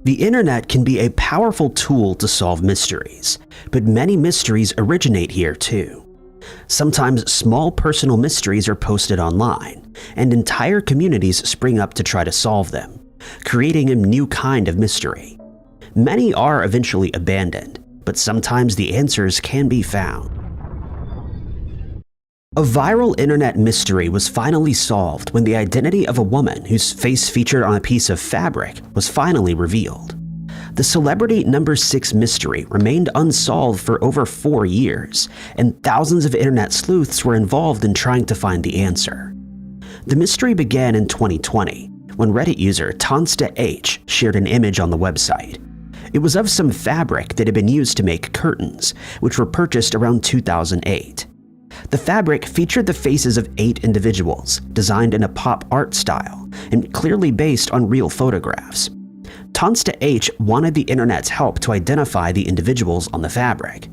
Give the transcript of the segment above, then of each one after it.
The internet can be a powerful tool to solve mysteries, but many mysteries originate here too. Sometimes small personal mysteries are posted online, and entire communities spring up to try to solve them, creating a new kind of mystery. Many are eventually abandoned, but sometimes the answers can be found. A viral internet mystery was finally solved when the identity of a woman whose face featured on a piece of fabric was finally revealed. The celebrity number 6 mystery remained unsolved for over 4 years, and thousands of internet sleuths were involved in trying to find the answer. The mystery began in 2020 when Reddit user Tonsta H shared an image on the website. It was of some fabric that had been used to make curtains, which were purchased around 2008. The fabric featured the faces of 8 individuals, designed in a pop art style, and clearly based on real photographs. Tonsta H wanted the internet's help to identify the individuals on the fabric.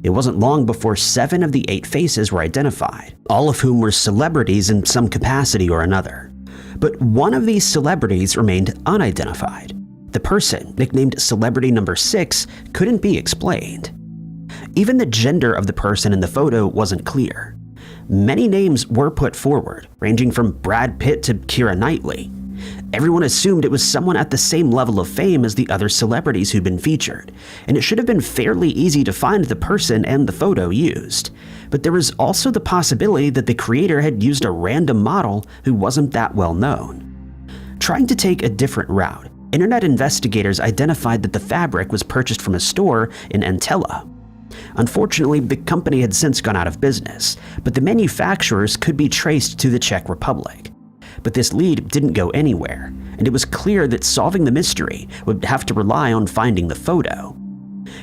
It wasn't long before 7 of the 8 faces were identified, all of whom were celebrities in some capacity or another. But one of these celebrities remained unidentified. The person, nicknamed Celebrity Number 6, couldn't be explained. Even the gender of the person in the photo wasn't clear. Many names were put forward, ranging from Brad Pitt to Keira Knightley. Everyone assumed it was someone at the same level of fame as the other celebrities who'd been featured, and it should have been fairly easy to find the person and the photo used. But there was also the possibility that the creator had used a random model who wasn't that well known. Trying to take a different route, internet investigators identified that the fabric was purchased from a store in Antella. Unfortunately, the company had since gone out of business, but the manufacturers could be traced to the Czech Republic. But this lead didn't go anywhere, and it was clear that solving the mystery would have to rely on finding the photo.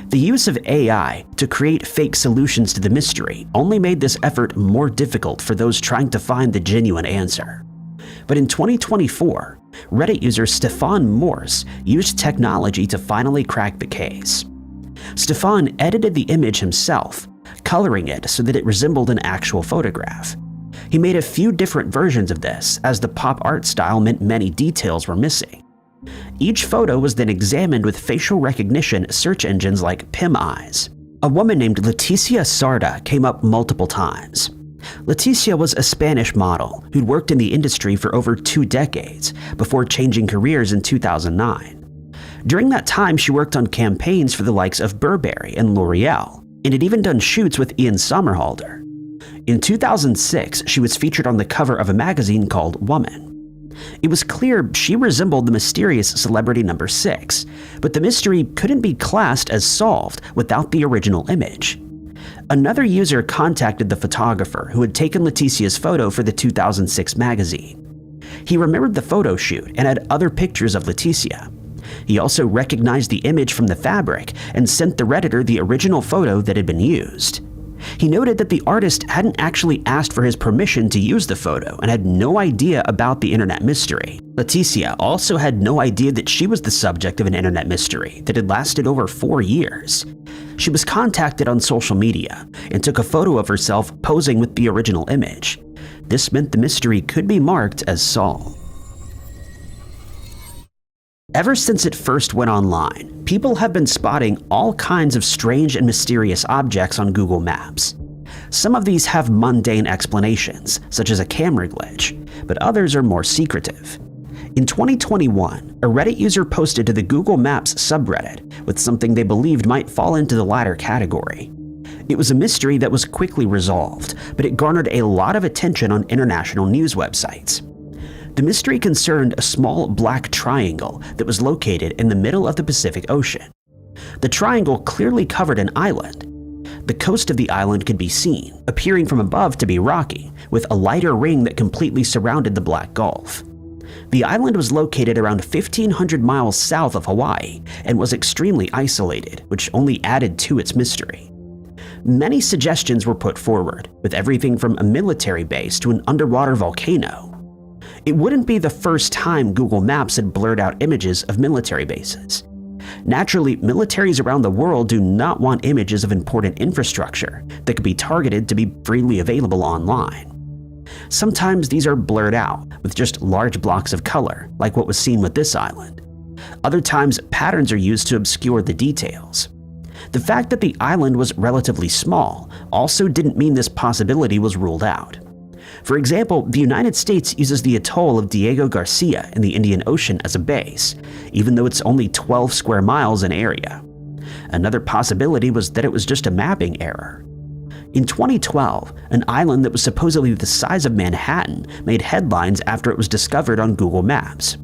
The use of AI to create fake solutions to the mystery only made this effort more difficult for those trying to find the genuine answer. But in 2024, Reddit user Stefan Morse used technology to finally crack the case. Stefan edited the image himself, coloring it so that it resembled an actual photograph. He made a few different versions of this, as the pop art style meant many details were missing. Each photo was then examined with facial recognition search engines like PimEyes. A woman named Leticia Sarda came up multiple times. Leticia was a Spanish model who'd worked in the industry for over 2 decades before changing careers in 2009. During that time, she worked on campaigns for the likes of Burberry and L'Oreal, and had even done shoots with Ian Somerhalder. In 2006, she was featured on the cover of a magazine called Woman. It was clear she resembled the mysterious celebrity number 6, but the mystery couldn't be classed as solved without the original image. Another user contacted the photographer who had taken Leticia's photo for the 2006 magazine. He remembered the photo shoot and had other pictures of Leticia. He also recognized the image from the fabric and sent the Redditor the original photo that had been used. He noted that the artist hadn't actually asked for his permission to use the photo and had no idea about the internet mystery. Leticia also had no idea that she was the subject of an internet mystery that had lasted over 4 years. She was contacted on social media and took a photo of herself posing with the original image. This meant the mystery could be marked as solved. Ever since it first went online, people have been spotting all kinds of strange and mysterious objects on Google Maps. Some of these have mundane explanations, such as a camera glitch, but others are more secretive. In 2021, a Reddit user posted to the Google Maps subreddit with something they believed might fall into the latter category. It was a mystery that was quickly resolved, but it garnered a lot of attention on international news websites. The mystery concerned a small black triangle that was located in the middle of the Pacific Ocean. The triangle clearly covered an island. The coast of the island could be seen, appearing from above to be rocky, with a lighter ring that completely surrounded the Black Gulf. The island was located around 1,500 miles south of Hawaii and was extremely isolated, which only added to its mystery. Many suggestions were put forward, with everything from a military base to an underwater volcano. It wouldn't be the first time Google Maps had blurred out images of military bases. Naturally, militaries around the world do not want images of important infrastructure that could be targeted to be freely available online. Sometimes these are blurred out with just large blocks of color, like what was seen with this island. Other times, patterns are used to obscure the details. The fact that the island was relatively small also didn't mean this possibility was ruled out. For example, the United States uses the atoll of Diego Garcia in the Indian Ocean as a base, even though it's only 12 square miles in area. Another possibility was that it was just a mapping error. In 2012, an island that was supposedly the size of Manhattan made headlines after it was discovered on Google Maps.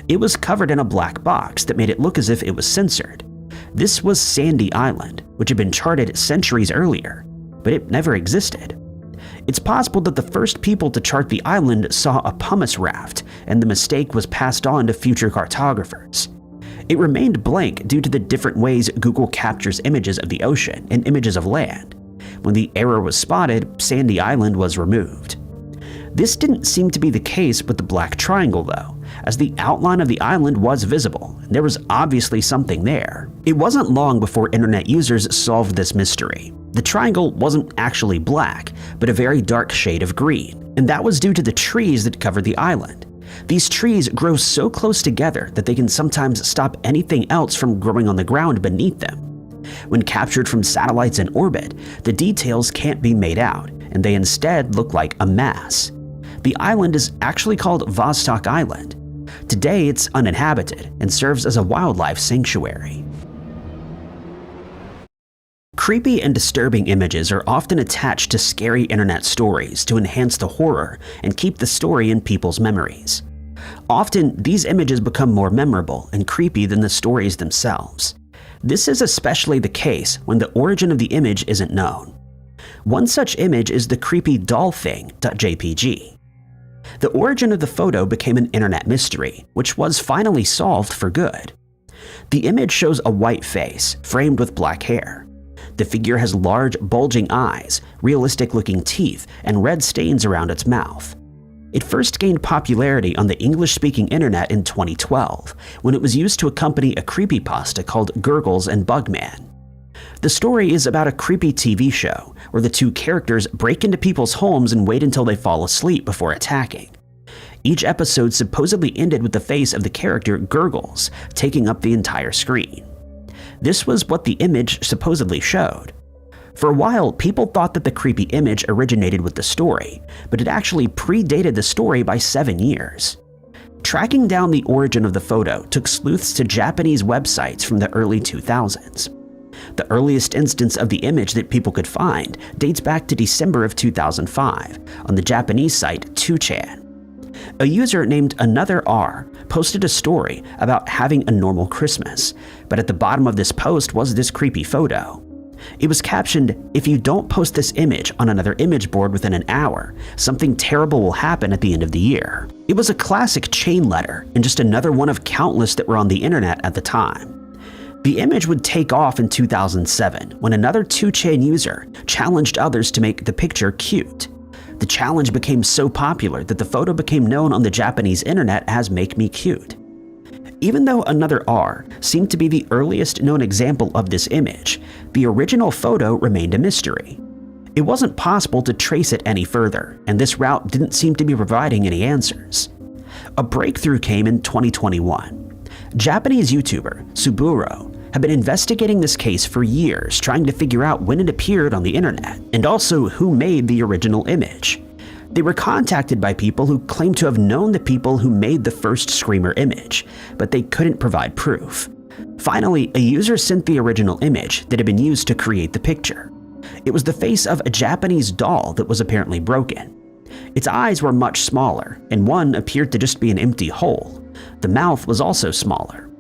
It was covered in a black box that made it look as if it was censored. This was Sandy Island, which had been charted centuries earlier, but it never existed. It's possible that the first people to chart the island saw a pumice raft, and the mistake was passed on to future cartographers. It remained blank due to the different ways Google captures images of the ocean and images of land. When the error was spotted, Sandy Island was removed. This didn't seem to be the case with the black triangle though, as the outline of the island was visible, and there was obviously something there. It wasn't long before internet users solved this mystery. The triangle wasn't actually black, but a very dark shade of green, and that was due to the trees that covered the island. These trees grow so close together that they can sometimes stop anything else from growing on the ground beneath them. When captured from satellites in orbit, the details can't be made out, and they instead look like a mass. The island is actually called Vostok Island. Today it's uninhabited and serves as a wildlife sanctuary. Creepy and disturbing images are often attached to scary internet stories to enhance the horror and keep the story in people's memories. Often, these images become more memorable and creepy than the stories themselves. This is especially the case when the origin of the image isn't known. One such image is the creepy doll thing.jpg. The origin of the photo became an internet mystery, which was finally solved for good. The image shows a white face, framed with black hair. The figure has large, bulging eyes, realistic-looking teeth, and red stains around its mouth. It first gained popularity on the English-speaking internet in 2012, when it was used to accompany a creepypasta called Gurgles and Bugman. The story is about a creepy TV show, where the two characters break into people's homes and wait until they fall asleep before attacking. Each episode supposedly ended with the face of the character Gurgles taking up the entire screen. This was what the image supposedly showed. For a while, people thought that the creepy image originated with the story, but it actually predated the story by 7 years. Tracking down the origin of the photo took sleuths to Japanese websites from the early 2000s. The earliest instance of the image that people could find dates back to December of 2005 on the Japanese site 2chan. A user named Another R posted a story about having a normal Christmas, but at the bottom of this post was this creepy photo. It was captioned, "If you don't post this image on another image board within an hour, something terrible will happen at the end of the year." It was a classic chain letter and just another one of countless that were on the internet at the time. The image would take off in 2007 when another 2chan user challenged others to make the picture cute. The challenge became so popular that the photo became known on the Japanese internet as Make Me Cute. Even though Another R seemed to be the earliest known example of this image, the original photo remained a mystery. It wasn't possible to trace it any further, and this route didn't seem to be providing any answers. A breakthrough came in 2021. Japanese YouTuber Suburo had been investigating this case for years, trying to figure out when it appeared on the internet, and also who made the original image. They were contacted by people who claimed to have known the people who made the first Screamer image, but they couldn't provide proof. Finally, a user sent the original image that had been used to create the picture. It was the face of a Japanese doll that was apparently broken. Its eyes were much smaller, and one appeared to just be an empty hole. The mouth was also smaller.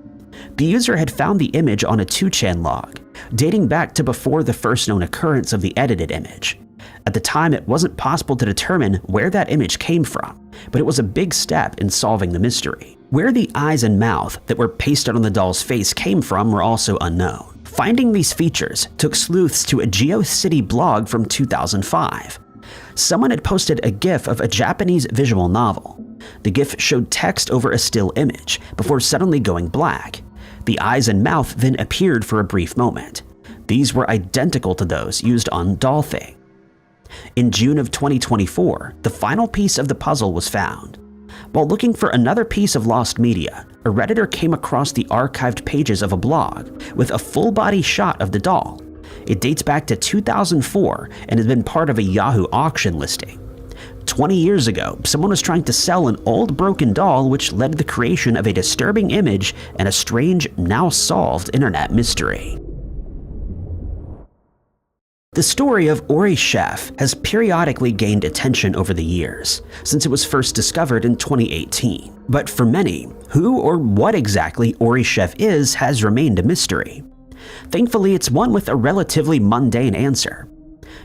The user had found the image on a 2chan log, dating back to before the first known occurrence of the edited image. At the time, it wasn't possible to determine where that image came from, but it was a big step in solving the mystery. Where the eyes and mouth that were pasted on the doll's face came from were also unknown. Finding these features took sleuths to a GeoCity blog from 2005. Someone had posted a GIF of a Japanese visual novel. The GIF showed text over a still image before suddenly going black. The eyes and mouth then appeared for a brief moment. These were identical to those used on Doll Thing. In June of 2024, the final piece of the puzzle was found. While looking for another piece of lost media, a Redditor came across the archived pages of a blog with a full-body shot of the doll. It dates back to 2004 and has been part of a Yahoo auction listing. 20 years ago, someone was trying to sell an old broken doll, which led to the creation of a disturbing image and a strange, now solved internet mystery. The story of Ori Chef has periodically gained attention over the years, since it was first discovered in 2018. But for many, who or what exactly Ori Chef is has remained a mystery. Thankfully, it's one with a relatively mundane answer.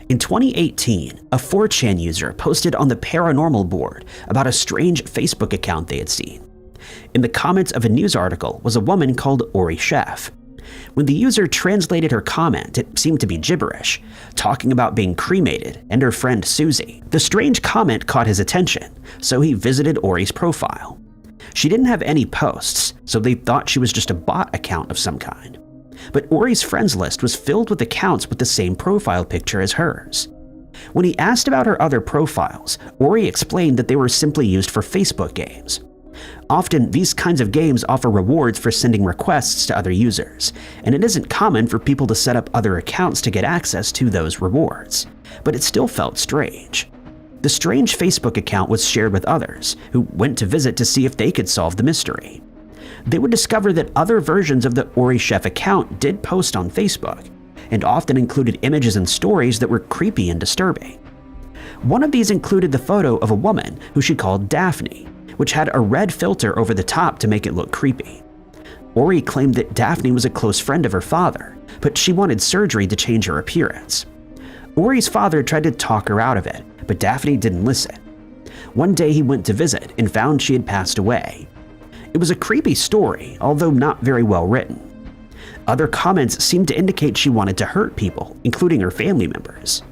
In 2018, a 4chan user posted on the paranormal board about a strange Facebook account they had seen. In the comments of a news article was a woman called Ori Chef. When the user translated her comment, it seemed to be gibberish, talking about being cremated and her friend Susie. The strange comment caught his attention, so he visited Ori's profile. She didn't have any posts, so they thought she was just a bot account of some kind. But Ori's friends list was filled with accounts with the same profile picture as hers. When he asked about her other profiles, Ori explained that they were simply used for Facebook games. Often, these kinds of games offer rewards for sending requests to other users, and it isn't common for people to set up other accounts to get access to those rewards. But it still felt strange. The strange Facebook account was shared with others, who went to visit to see if they could solve the mystery. They would discover that other versions of the Ori Chef account did post on Facebook, and often included images and stories that were creepy and disturbing. One of these included the photo of a woman who she called Daphne, which had a red filter over the top to make it look creepy. Ori claimed that Daphne was a close friend of her father, but she wanted surgery to change her appearance. Ori's father tried to talk her out of it, but Daphne didn't listen. One day he went to visit and found she had passed away. It was a creepy story, although not very well written. Other comments seemed to indicate she wanted to hurt people, including her family members.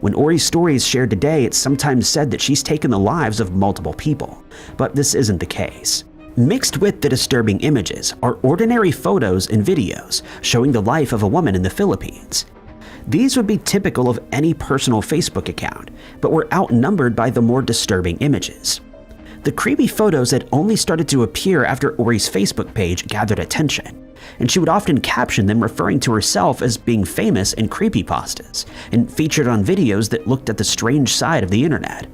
When Ori's story is shared today, it's sometimes said that she's taken the lives of multiple people, but this isn't the case. Mixed with the disturbing images are ordinary photos and videos showing the life of a woman in the Philippines. These would be typical of any personal Facebook account, but were outnumbered by the more disturbing images. The creepy photos had only started to appear after Ori's Facebook page gathered attention, and she would often caption them referring to herself as being famous in creepypastas and featured on videos that looked at the strange side of the internet.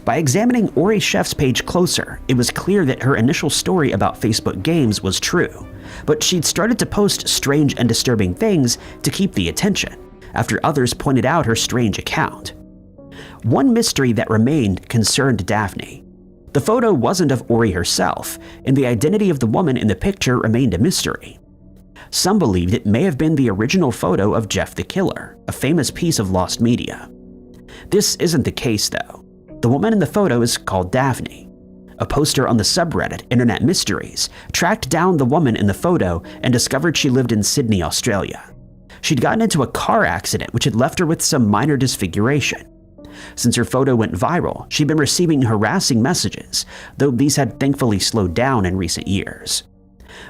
By examining Ori Chef's page closer, it was clear that her initial story about Facebook games was true, but she'd started to post strange and disturbing things to keep the attention, after others pointed out her strange account. One mystery that remained concerned Daphne. The photo wasn't of Ori herself, and the identity of the woman in the picture remained a mystery. Some believed it may have been the original photo of Jeff the Killer, a famous piece of lost media. This isn't the case, though. The woman in the photo is called Daphne. A poster on the subreddit Internet Mysteries tracked down the woman in the photo and discovered she lived in Sydney, Australia. She'd gotten into a car accident which had left her with some minor disfiguration. Since her photo went viral, she'd been receiving harassing messages, though these had thankfully slowed down in recent years.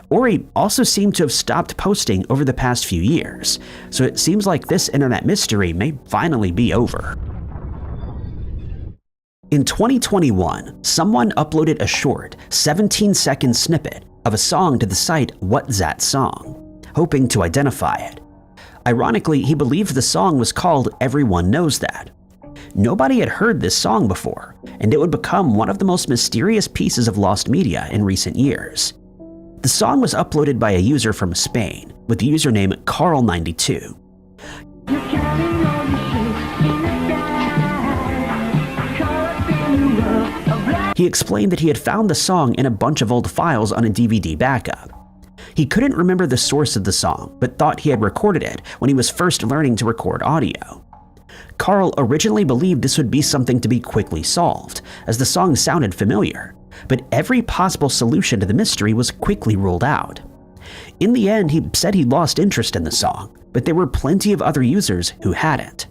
Ori also seemed to have stopped posting over the past few years, so it seems like this internet mystery may finally be over. In 2021, someone uploaded a short, 17-second snippet of a song to the site What's That Song, hoping to identify it. Ironically, he believed the song was called Everyone Knows That. Nobody had heard this song before, and it would become one of the most mysterious pieces of lost media in recent years. The song was uploaded by a user from Spain with the username Carl92. He explained that he had found the song in a bunch of old files on a DVD backup. He couldn't remember the source of the song, but thought he had recorded it when he was first learning to record audio. Carl originally believed this would be something to be quickly solved, as the song sounded familiar, but every possible solution to the mystery was quickly ruled out. In the end, he said he lost interest in the song, but there were plenty of other users who hadn't.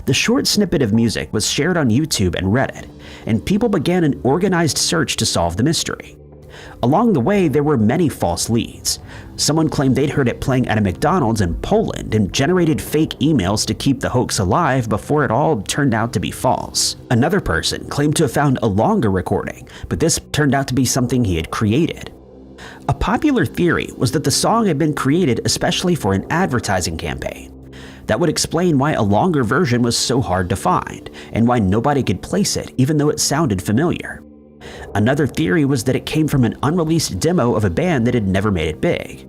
The short snippet of music was shared on YouTube and Reddit, and people began an organized search to solve the mystery. Along the way, there were many false leads. Someone claimed they'd heard it playing at a McDonald's in Poland and generated fake emails to keep the hoax alive before it all turned out to be false. Another person claimed to have found a longer recording, but this turned out to be something he had created. A popular theory was that the song had been created especially for an advertising campaign. That would explain why a longer version was so hard to find, and why nobody could place it even though it sounded familiar. Another theory was that it came from an unreleased demo of a band that had never made it big.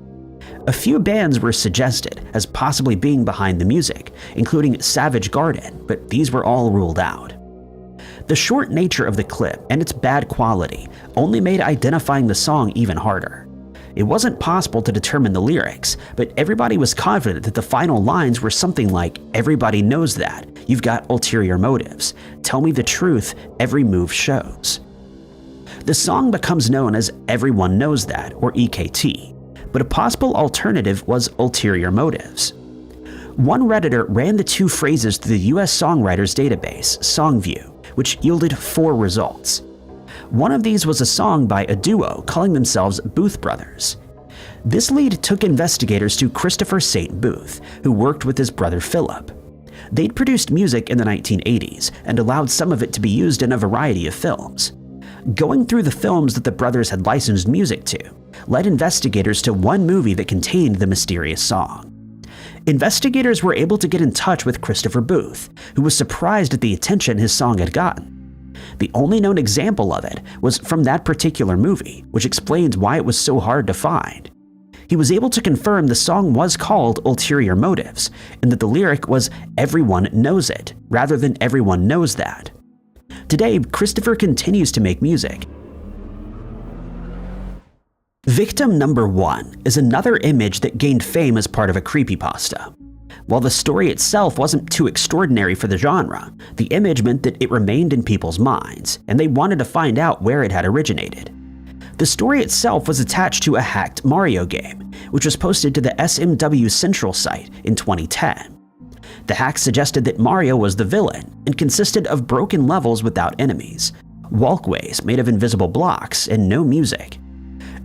A few bands were suggested as possibly being behind the music, including Savage Garden, but these were all ruled out. The short nature of the clip and its bad quality only made identifying the song even harder. It wasn't possible to determine the lyrics, but everybody was confident that the final lines were something like, "Everybody knows that, you've got ulterior motives, tell me the truth, every move shows." The song becomes known as Everyone Knows That, or EKT, but a possible alternative was ulterior motives. One Redditor ran the two phrases through the US Songwriters database, SongView, which yielded 4 results. One of these was a song by a duo calling themselves Booth Brothers. This lead took investigators to Christopher St. Booth, who worked with his brother Philip. They'd produced music in the 1980s and allowed some of it to be used in a variety of films. Going through the films that the brothers had licensed music to led investigators to one movie that contained the mysterious song. Investigators were able to get in touch with Christopher Booth, who was surprised at the attention his song had gotten. The only known example of it was from that particular movie, which explains why it was so hard to find. He was able to confirm the song was called Ulterior Motives, and that the lyric was "Everyone Knows It," rather than "Everyone Knows That." Today, Christopher continues to make music. Victim number 1 is another image that gained fame as part of a creepypasta. While the story itself wasn't too extraordinary for the genre, the image meant that it remained in people's minds, and they wanted to find out where it had originated. The story itself was attached to a hacked Mario game, which was posted to the SMW Central site in 2010. The hack suggested that Mario was the villain and consisted of broken levels without enemies, walkways made of invisible blocks, and no music.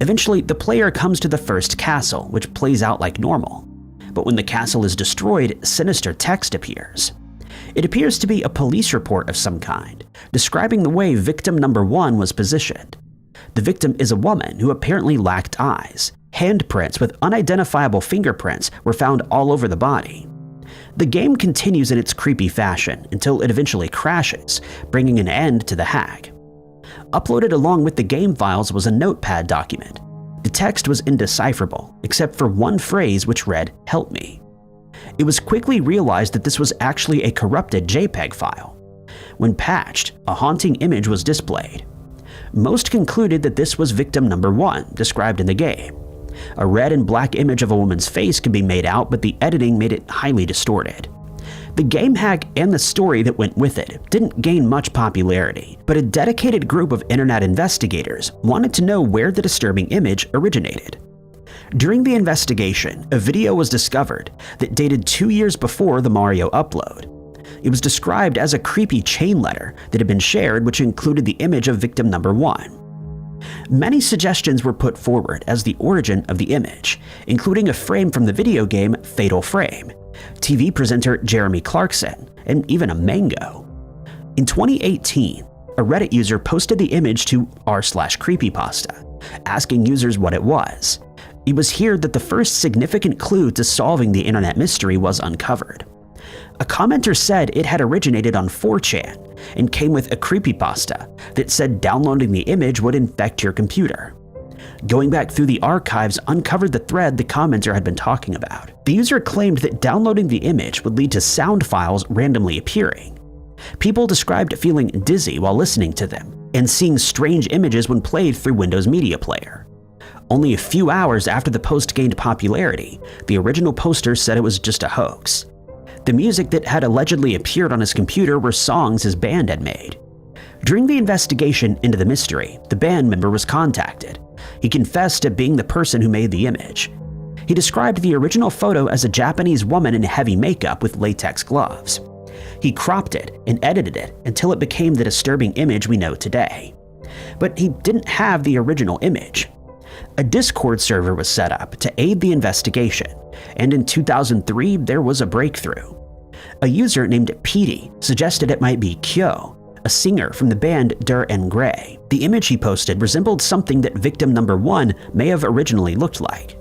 Eventually, the player comes to the first castle, which plays out like normal. But when the castle is destroyed, sinister text appears. It appears to be a police report of some kind, describing the way victim number 1 was positioned. The victim is a woman who apparently lacked eyes. Handprints with unidentifiable fingerprints were found all over the body. The game continues in its creepy fashion until it eventually crashes, bringing an end to the hack. Uploaded along with the game files was a notepad document. The text was indecipherable, except for one phrase which read, "Help me." It was quickly realized that this was actually a corrupted JPEG file. When patched, a haunting image was displayed. Most concluded that this was victim number 1, described in the game. A red and black image of a woman's face could be made out, but the editing made it highly distorted. The game hack and the story that went with it didn't gain much popularity, but a dedicated group of internet investigators wanted to know where the disturbing image originated. During the investigation, a video was discovered that dated 2 years before the Mario upload. It was described as a creepy chain letter that had been shared, which included the image of victim number 1. Many suggestions were put forward as the origin of the image, including a frame from the video game Fatal Frame, TV presenter Jeremy Clarkson, and even a mango. In 2018, a Reddit user posted the image to r/creepypasta, asking users what it was. It was here that the first significant clue to solving the internet mystery was uncovered. A commenter said it had originated on 4chan and came with a creepypasta that said downloading the image would infect your computer. Going back through the archives uncovered the thread the commenter had been talking about. The user claimed that downloading the image would lead to sound files randomly appearing. People described feeling dizzy while listening to them and seeing strange images when played through Windows Media Player. Only a few hours after the post gained popularity, the original poster said it was just a hoax. The music that had allegedly appeared on his computer were songs his band had made. During the investigation into the mystery, the band member was contacted. He confessed to being the person who made the image. He described the original photo as a Japanese woman in heavy makeup with latex gloves. He cropped it and edited it until it became the disturbing image we know today. But he didn't have the original image. A Discord server was set up to aid the investigation, and in 2003 there was a breakthrough. A user named Petey suggested it might be Kyo, a singer from the band Dir en Grey. The image he posted resembled something that victim number 1 may have originally looked like.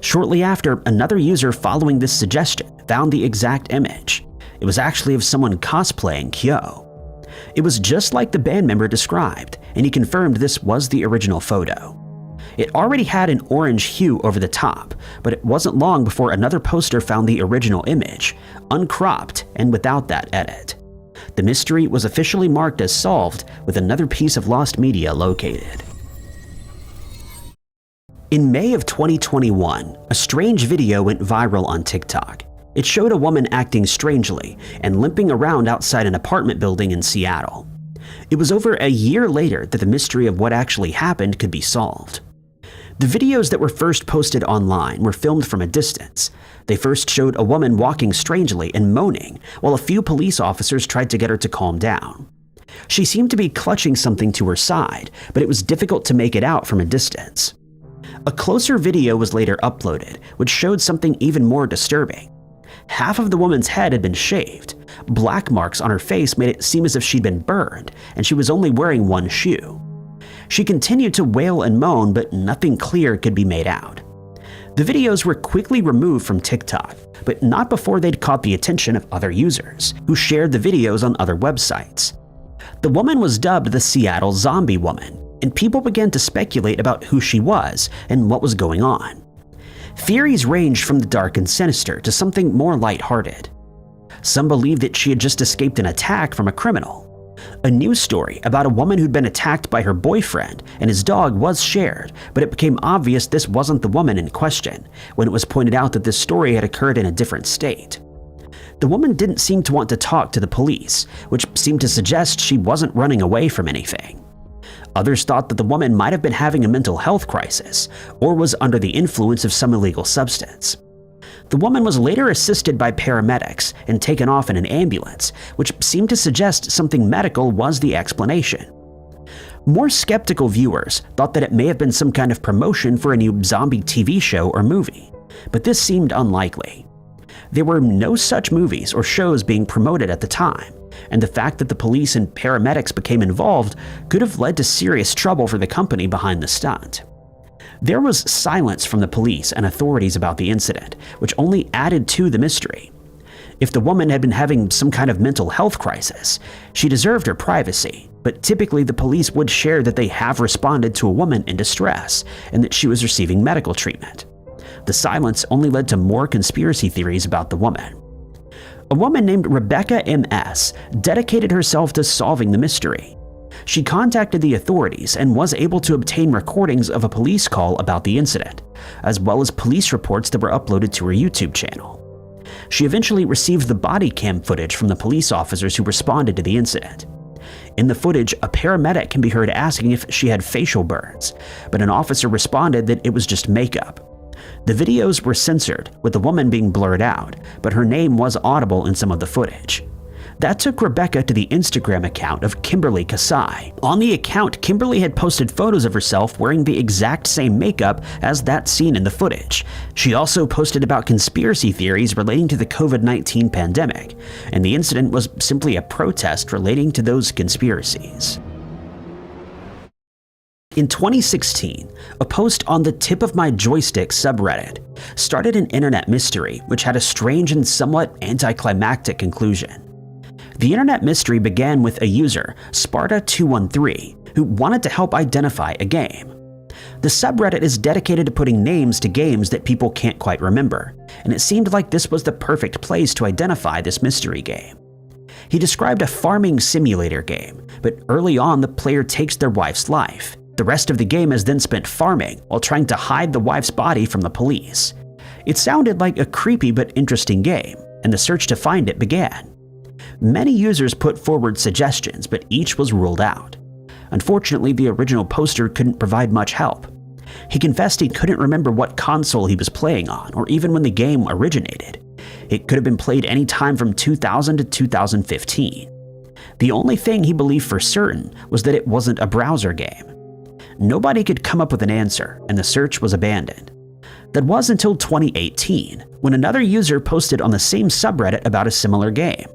Shortly after, another user following this suggestion found the exact image. It was actually of someone cosplaying Kyo. It was just like the band member described, and he confirmed this was the original photo. It already had an orange hue over the top, but it wasn't long before another poster found the original image, uncropped and without that edit. The mystery was officially marked as solved, with another piece of lost media located. In May of 2021, a strange video went viral on TikTok. It showed a woman acting strangely and limping around outside an apartment building in Seattle. It was over a year later that the mystery of what actually happened could be solved. The videos that were first posted online were filmed from a distance. They first showed a woman walking strangely and moaning while a few police officers tried to get her to calm down. She seemed to be clutching something to her side, but it was difficult to make it out from a distance. A closer video was later uploaded, which showed something even more disturbing. Half of the woman's head had been shaved. Black marks on her face made it seem as if she'd been burned, and she was only wearing one shoe. She continued to wail and moan, but nothing clear could be made out. The videos were quickly removed from TikTok, but not before they'd caught the attention of other users, who shared the videos on other websites. The woman was dubbed the Seattle Zombie Woman, and people began to speculate about who she was and what was going on. Theories ranged from the dark and sinister to something more lighthearted. Some believed that she had just escaped an attack from a criminal. A news story about a woman who'd been attacked by her boyfriend and his dog was shared, but it became obvious this wasn't the woman in question when it was pointed out that this story had occurred in a different state. The woman didn't seem to want to talk to the police, which seemed to suggest she wasn't running away from anything. Others thought that the woman might have been having a mental health crisis or was under the influence of some illegal substance. The woman was later assisted by paramedics and taken off in an ambulance, which seemed to suggest something medical was the explanation. More skeptical viewers thought that it may have been some kind of promotion for a new zombie TV show or movie, but this seemed unlikely. There were no such movies or shows being promoted at the time, and the fact that the police and paramedics became involved could have led to serious trouble for the company behind the stunt. There was silence from the police and authorities about the incident, which only added to the mystery. If the woman had been having some kind of mental health crisis, she deserved her privacy, but typically the police would share that they have responded to a woman in distress and that she was receiving medical treatment. The silence only led to more conspiracy theories about the woman. A woman named Rebecca M.S. dedicated herself to solving the mystery. She contacted the authorities and was able to obtain recordings of a police call about the incident, as well as police reports that were uploaded to her YouTube channel. She eventually received the body cam footage from the police officers who responded to the incident. In the footage, a paramedic can be heard asking if she had facial burns, but an officer responded that it was just makeup. The videos were censored, with the woman being blurred out, but her name was audible in some of the footage. That took Rebecca to the Instagram account of Kimberly Kasai. On the account, Kimberly had posted photos of herself wearing the exact same makeup as that seen in the footage. She also posted about conspiracy theories relating to the COVID-19 pandemic, and the incident was simply a protest relating to those conspiracies. In 2016, a post on the Tip of My Joystick subreddit started an internet mystery which had a strange and somewhat anticlimactic conclusion. The internet mystery began with a user, Sparta213, who wanted to help identify a game. The subreddit is dedicated to putting names to games that people can't quite remember, and it seemed like this was the perfect place to identify this mystery game. He described a farming simulator game, but early on the player takes their wife's life. The rest of the game is then spent farming while trying to hide the wife's body from the police. It sounded like a creepy but interesting game, and the search to find it began. Many users put forward suggestions, but each was ruled out. Unfortunately, the original poster couldn't provide much help. He confessed he couldn't remember what console he was playing on, or even when the game originated. It could have been played any time from 2000 to 2015. The only thing he believed for certain was that it wasn't a browser game. Nobody could come up with an answer, and the search was abandoned. That was until 2018, when another user posted on the same subreddit about a similar game.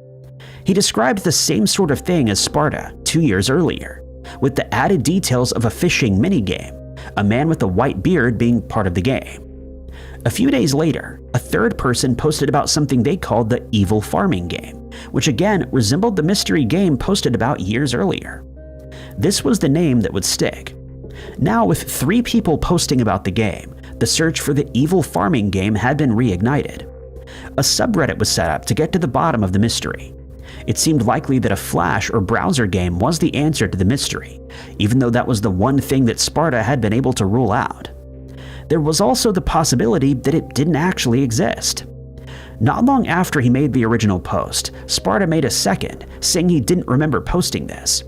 He described the same sort of thing as Sparta 2 years earlier, with the added details of a fishing minigame, a man with a white beard being part of the game. A few days later, a third person posted about something they called the evil farming game, which again resembled the mystery game posted about years earlier. This was the name that would stick. Now, with 3 people posting about the game, the search for the evil farming game had been reignited. A subreddit was set up to get to the bottom of the mystery. It seemed likely that a flash or browser game was the answer to the mystery, even though that was the one thing that Sparta had been able to rule out. There was also the possibility that it didn't actually exist. Not long after he made the original post, Sparta made a second, saying he didn't remember posting this.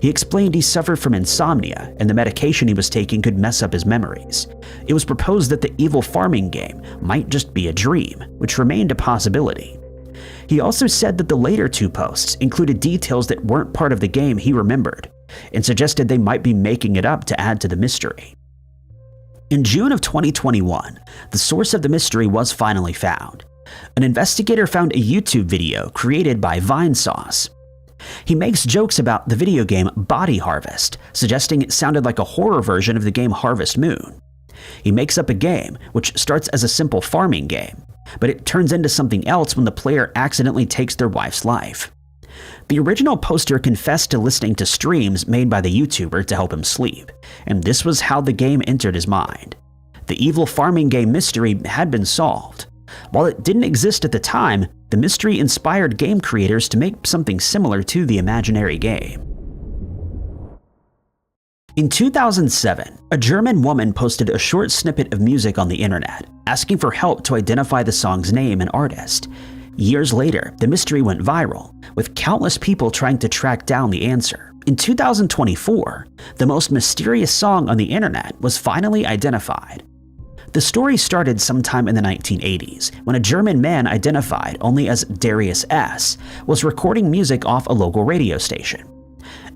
He explained he suffered from insomnia and the medication he was taking could mess up his memories. It was proposed that the evil farming game might just be a dream, which remained a possibility. He also said that the later 2 posts included details that weren't part of the game he remembered, and suggested they might be making it up to add to the mystery. In June of 2021, the source of the mystery was finally found. An investigator found a YouTube video created by Vinesauce. He makes jokes about the video game Body Harvest, suggesting it sounded like a horror version of the game Harvest Moon. He makes up a game which starts as a simple farming game, but it turns into something else when the player accidentally takes their wife's life. The original poster confessed to listening to streams made by the YouTuber to help him sleep, and this was how the game entered his mind. The evil farming game mystery had been solved. While it didn't exist at the time, the mystery inspired game creators to make something similar to the imaginary game. In 2007, a German woman posted a short snippet of music on the internet, asking for help to identify the song's name and artist. Years later, the mystery went viral, with countless people trying to track down the answer. In 2024, the most mysterious song on the internet was finally identified. The story started sometime in the 1980s, when a German man identified only as Darius S. was recording music off a local radio station.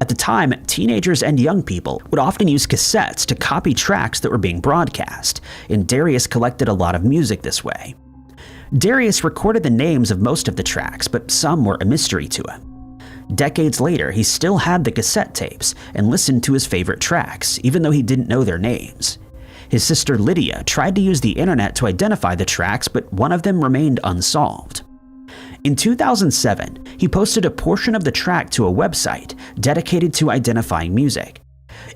At the time, teenagers and young people would often use cassettes to copy tracks that were being broadcast, and Darius collected a lot of music this way. Darius recorded the names of most of the tracks, but some were a mystery to him. Decades later, he still had the cassette tapes and listened to his favorite tracks, even though he didn't know their names. His sister Lydia tried to use the internet to identify the tracks, but one of them remained unsolved. In 2007, he posted a portion of the track to a website dedicated to identifying music.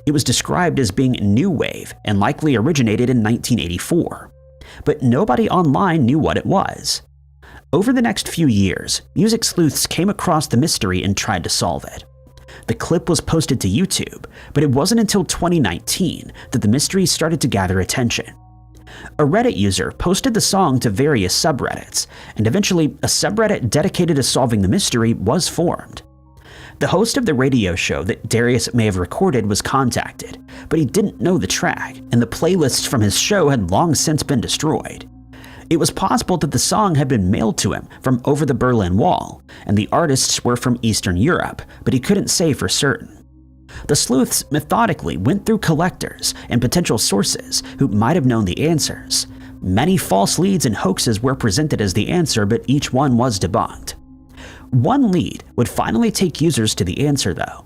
It was described as being new wave and likely originated in 1984. But nobody online knew what it was. Over the next few years, music sleuths came across the mystery and tried to solve it. The clip was posted to YouTube, but it wasn't until 2019 that the mystery started to gather attention. A Reddit user posted the song to various subreddits, and eventually a subreddit dedicated to solving the mystery was formed. The host of the radio show that Darius may have recorded was contacted, but he didn't know the track, and the playlists from his show had long since been destroyed. It was possible that the song had been mailed to him from over the Berlin Wall, and the artists were from Eastern Europe, but he couldn't say for certain. The sleuths methodically went through collectors and potential sources who might have known the answers. Many false leads and hoaxes were presented as the answer, but each one was debunked. One lead would finally take users to the answer, though.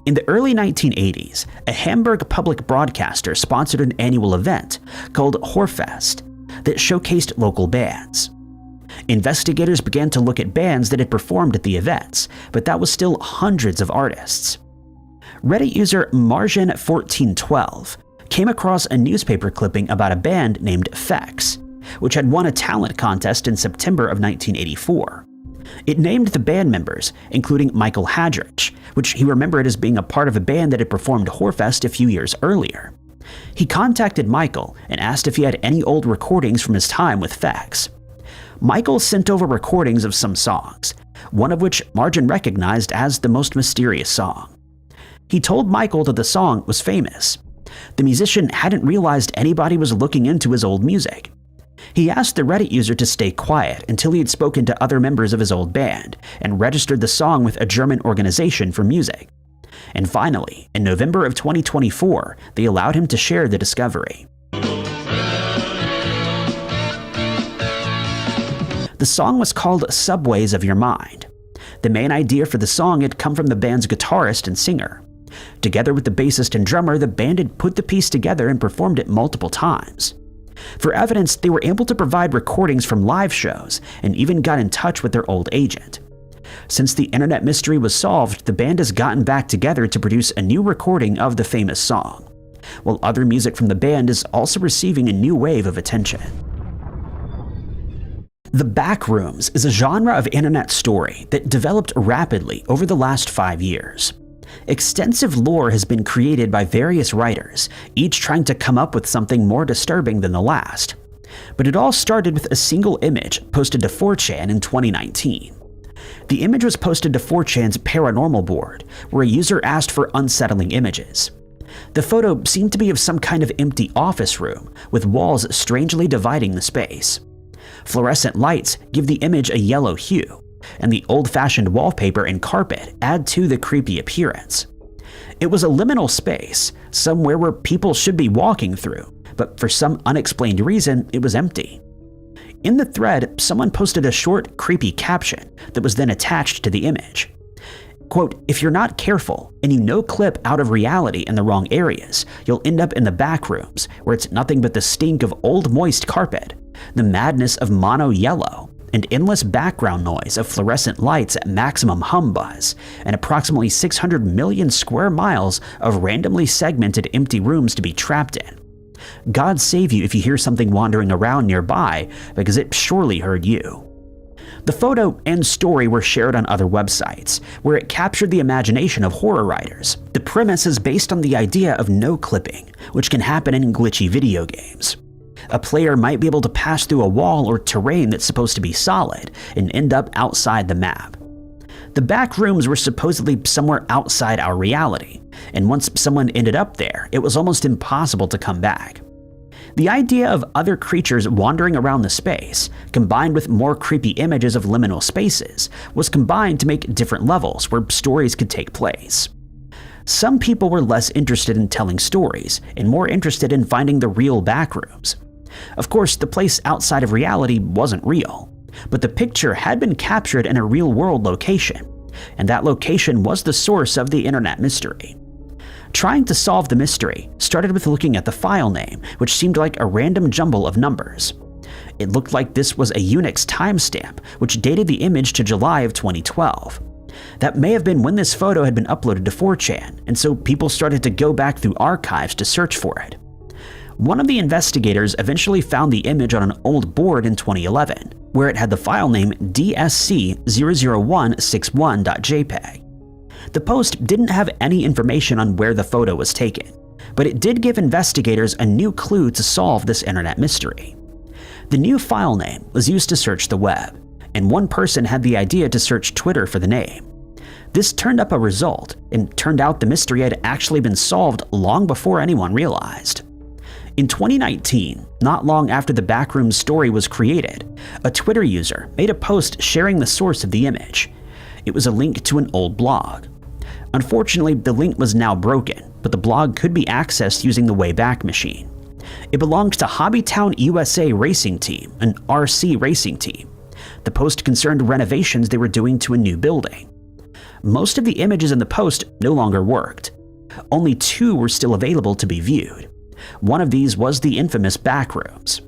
In the early 1980s, a Hamburg public broadcaster sponsored an annual event called Hoarfest that showcased local bands. Investigators began to look at bands that had performed at the events, but that was still hundreds of artists. Reddit user Margin1412 came across a newspaper clipping about a band named Fex, which had won a talent contest in September of 1984. It named the band members, including Michael Hadrich, which he remembered as being a part of a band that had performed Hoarfest a few years earlier. He contacted Michael and asked if he had any old recordings from his time with Fex. Michael sent over recordings of some songs, one of which Margin recognized as the most mysterious song. He told Michael that the song was famous. The musician hadn't realized anybody was looking into his old music. He asked the Reddit user to stay quiet until he had spoken to other members of his old band and registered the song with a German organization for music. And finally, in November of 2024, they allowed him to share the discovery. The song was called Subways of Your Mind. The main idea for the song had come from the band's guitarist and singer. Together with the bassist and drummer, the band had put the piece together and performed it multiple times. For evidence, they were able to provide recordings from live shows and even got in touch with their old agent. Since the internet mystery was solved, the band has gotten back together to produce a new recording of the famous song, while other music from the band is also receiving a new wave of attention. The backrooms is a genre of internet story that developed rapidly over the last 5 years. Extensive lore has been created by various writers, each trying to come up with something more disturbing than the last. But it all started with a single image posted to 4chan in 2019. The image was posted to 4chan's paranormal board, where a user asked for unsettling images. The photo seemed to be of some kind of empty office room, with walls strangely dividing the space. Fluorescent lights give the image a yellow hue, and the old-fashioned wallpaper and carpet add to the creepy appearance. It was a liminal space, somewhere where people should be walking through, but for some unexplained reason, it was empty. In the thread, someone posted a short, creepy caption that was then attached to the image. Quote, "If you're not careful and you no-clip out of reality in the wrong areas, you'll end up in the back rooms where it's nothing but the stink of old moist carpet, the madness of mono yellow, and endless background noise of fluorescent lights at maximum hum buzz, and approximately 600 million square miles of randomly segmented empty rooms to be trapped in. God save you if you hear something wandering around nearby, because it surely heard you." The photo and story were shared on other websites, where it captured the imagination of horror writers. The premise is based on the idea of no-clipping, which can happen in glitchy video games. A player might be able to pass through a wall or terrain that's supposed to be solid and end up outside the map. The back rooms were supposedly somewhere outside our reality, and once someone ended up there, it was almost impossible to come back. The idea of other creatures wandering around the space, combined with more creepy images of liminal spaces, was combined to make different levels where stories could take place. Some people were less interested in telling stories and more interested in finding the real backrooms. Of course, the place outside of reality wasn't real, but the picture had been captured in a real-world location, and that location was the source of the internet mystery. Trying to solve the mystery started with looking at the file name, which seemed like a random jumble of numbers. It looked like this was a Unix timestamp, which dated the image to July of 2012. That may have been when this photo had been uploaded to 4chan, and so people started to go back through archives to search for it. One of the investigators eventually found the image on an old board in 2011, where it had the file name dsc00161.jpg. The post didn't have any information on where the photo was taken, but it did give investigators a new clue to solve this internet mystery. The new file name was used to search the web, and one person had the idea to search Twitter for the name. This turned up a result, and turned out the mystery had actually been solved long before anyone realized. In 2019, not long after the Backrooms story was created, a Twitter user made a post sharing the source of the image. It was a link to an old blog. Unfortunately, the link was now broken, but the blog could be accessed using the Wayback Machine. It belonged to Hobbytown USA Racing Team, an RC racing team. The post concerned renovations they were doing to a new building. Most of the images in the post no longer worked. Only 2 were still available to be viewed. One of these was the infamous Backrooms.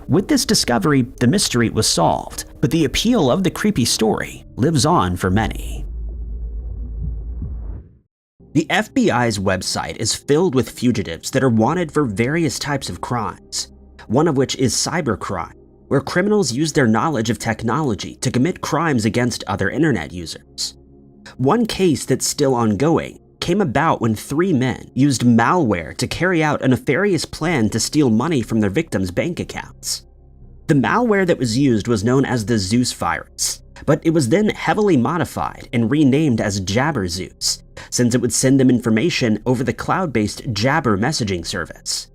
With this discovery, the mystery was solved, but the appeal of the creepy story lives on for many. The FBI's website is filled with fugitives that are wanted for various types of crimes, one of which is cybercrime, where criminals use their knowledge of technology to commit crimes against other internet users. One case that's still ongoing came about when 3 men used malware to carry out a nefarious plan to steal money from their victims' bank accounts. The malware that was used was known as the Zeus virus, but it was then heavily modified and renamed as Jabber Zeus, since it would send them information over the cloud-based Jabber messaging service.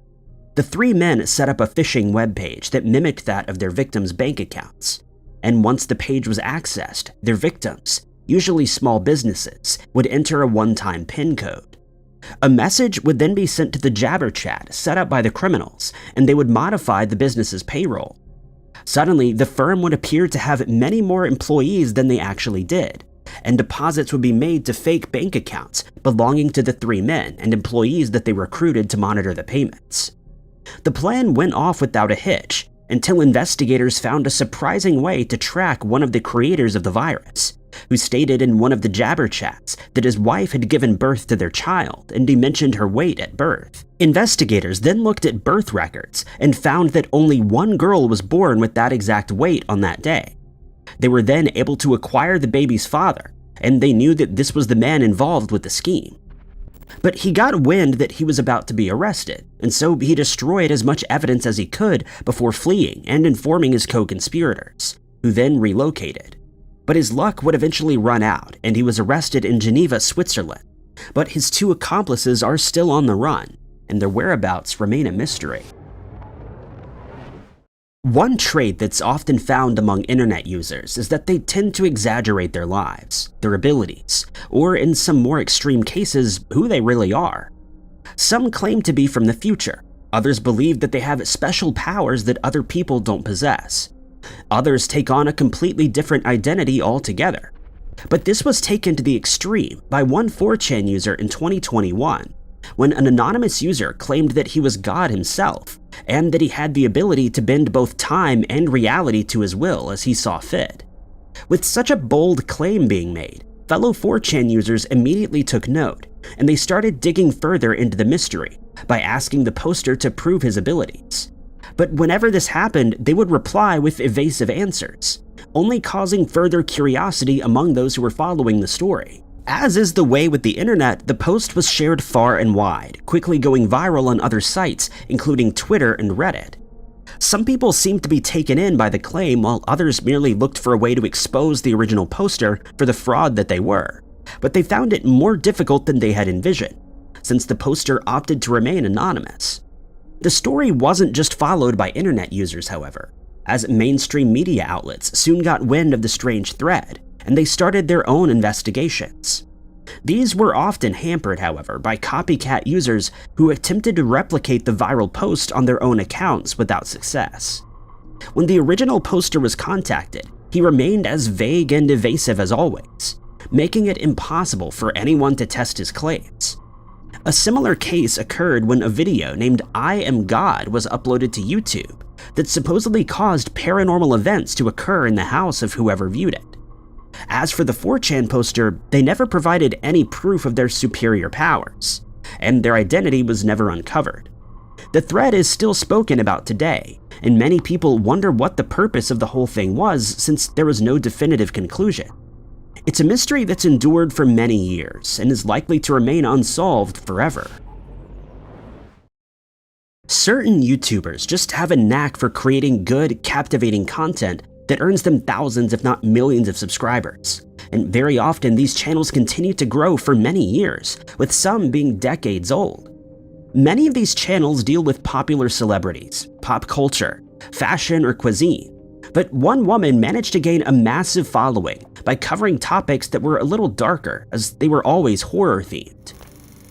The 3 men set up a phishing webpage that mimicked that of their victims' bank accounts, and once the page was accessed, their victims, usually small businesses, would enter a one-time PIN code. A message would then be sent to the Jabber chat set up by the criminals, and they would modify the business's payroll. Suddenly, the firm would appear to have many more employees than they actually did, and deposits would be made to fake bank accounts belonging to the three men and employees that they recruited to monitor the payments. The plan went off without a hitch until investigators found a surprising way to track one of the creators of the virus, who stated in one of the Jabber chats that his wife had given birth to their child and he mentioned her weight at birth. Investigators then looked at birth records and found that only one girl was born with that exact weight on that day. They were then able to acquire the baby's father, and they knew that this was the man involved with the scheme. But he got wind that he was about to be arrested, and so he destroyed as much evidence as he could before fleeing and informing his co-conspirators, who then relocated. But his luck would eventually run out, and he was arrested in Geneva, Switzerland. But his two accomplices are still on the run, and their whereabouts remain a mystery. One trait that's often found among internet users is that they tend to exaggerate their lives, their abilities, or in some more extreme cases, who they really are. Some claim to be from the future. Others believe that they have special powers that other people don't possess. Others take on a completely different identity altogether. But this was taken to the extreme by one 4chan user in 2021, when an anonymous user claimed that he was God himself, and that he had the ability to bend both time and reality to his will as he saw fit. With such a bold claim being made, fellow 4chan users immediately took note, and they started digging further into the mystery by asking the poster to prove his abilities. But whenever this happened, they would reply with evasive answers, only causing further curiosity among those who were following the story. As is the way with the internet, the post was shared far and wide, quickly going viral on other sites, including Twitter and Reddit. Some people seemed to be taken in by the claim, while others merely looked for a way to expose the original poster for the fraud that they were. But they found it more difficult than they had envisioned, since the poster opted to remain anonymous. The story wasn't just followed by internet users, however, as mainstream media outlets soon got wind of the strange thread, and they started their own investigations. These were often hampered, however, by copycat users who attempted to replicate the viral post on their own accounts without success. When the original poster was contacted, he remained as vague and evasive as always, making it impossible for anyone to test his claims. A similar case occurred when a video named "I Am God" was uploaded to YouTube that supposedly caused paranormal events to occur in the house of whoever viewed it. As for the 4chan poster, they never provided any proof of their superior powers, and their identity was never uncovered. The thread is still spoken about today, and many people wonder what the purpose of the whole thing was since there was no definitive conclusion. It's a mystery that's endured for many years and is likely to remain unsolved forever. Certain YouTubers just have a knack for creating good, captivating content that earns them thousands if not millions of subscribers, and very often these channels continue to grow for many years, with some being decades old. Many of these channels deal with popular celebrities, pop culture, fashion, or cuisine, but one woman managed to gain a massive following by covering topics that were a little darker, as they were always horror-themed.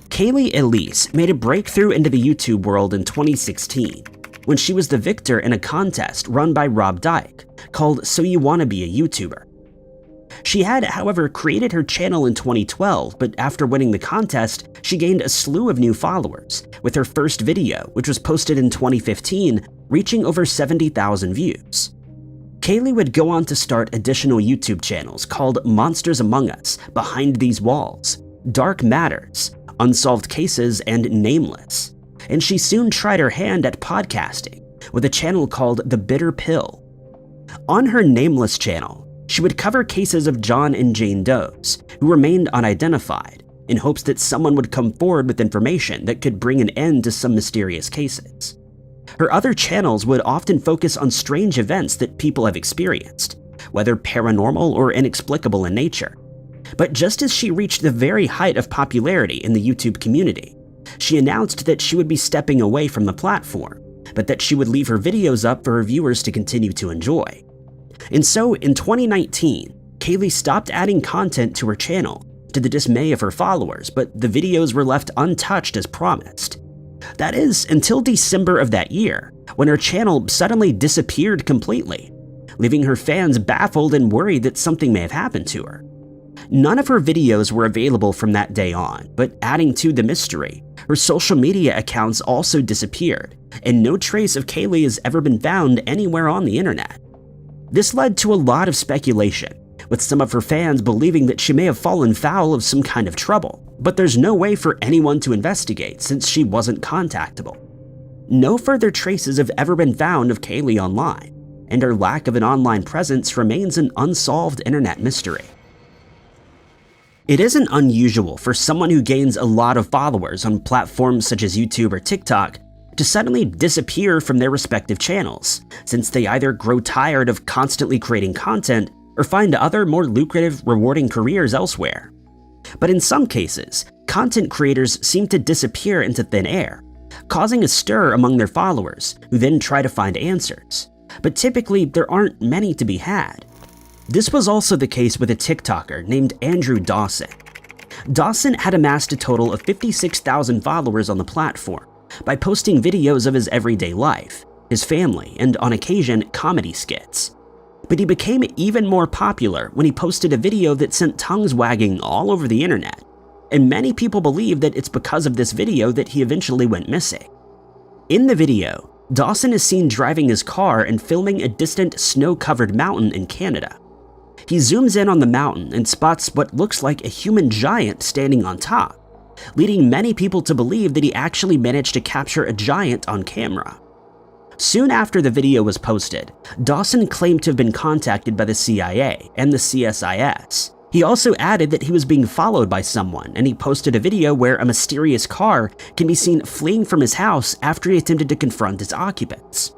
Kaylee Elise made a breakthrough into the YouTube world in 2016, when she was the victor in a contest run by Rob Dyke, called So You Wanna Be a YouTuber. She had, however, created her channel in 2012, but after winning the contest, she gained a slew of new followers, with her first video, which was posted in 2015, reaching over 70,000 views. Kaylee would go on to start additional YouTube channels called Monsters Among Us, Behind These Walls, Dark Matters, Unsolved Cases, and Nameless. And she soon tried her hand at podcasting, with a channel called The Bitter Pill. On her Nameless channel, she would cover cases of John and Jane Does, who remained unidentified, in hopes that someone would come forward with information that could bring an end to some mysterious cases. Her other channels would often focus on strange events that people have experienced, whether paranormal or inexplicable in nature. But just as she reached the very height of popularity in the YouTube community, she announced that she would be stepping away from the platform, but that she would leave her videos up for her viewers to continue to enjoy. And so, in 2019, Kaylee stopped adding content to her channel, to the dismay of her followers, but the videos were left untouched as promised. That is, until December of that year, when her channel suddenly disappeared completely, leaving her fans baffled and worried that something may have happened to her. None of her videos were available from that day on, but adding to the mystery, her social media accounts also disappeared, and no trace of Kaylee has ever been found anywhere on the internet. This led to a lot of speculation, with some of her fans believing that she may have fallen foul of some kind of trouble, but there's no way for anyone to investigate since she wasn't contactable. No further traces have ever been found of Kaylee online, and her lack of an online presence remains an unsolved internet mystery. It isn't unusual for someone who gains a lot of followers on platforms such as YouTube or TikTok to suddenly disappear from their respective channels, since they either grow tired of constantly creating content or find other more lucrative, rewarding careers elsewhere. But in some cases, content creators seem to disappear into thin air, causing a stir among their followers who then try to find answers. But typically, there aren't many to be had. This was also the case with a TikToker named Andrew Dawson. Dawson had amassed a total of 56,000 followers on the platform by posting videos of his everyday life, his family, and on occasion, comedy skits. But he became even more popular when he posted a video that sent tongues wagging all over the internet, and many people believe that it's because of this video that he eventually went missing. In the video, Dawson is seen driving his car and filming a distant snow-covered mountain in Canada. He zooms in on the mountain and spots what looks like a human giant standing on top, leading many people to believe that he actually managed to capture a giant on camera. Soon after the video was posted, Dawson claimed to have been contacted by the CIA and the CSIS. He also added that he was being followed by someone, and he posted a video where a mysterious car can be seen fleeing from his house after he attempted to confront its occupants.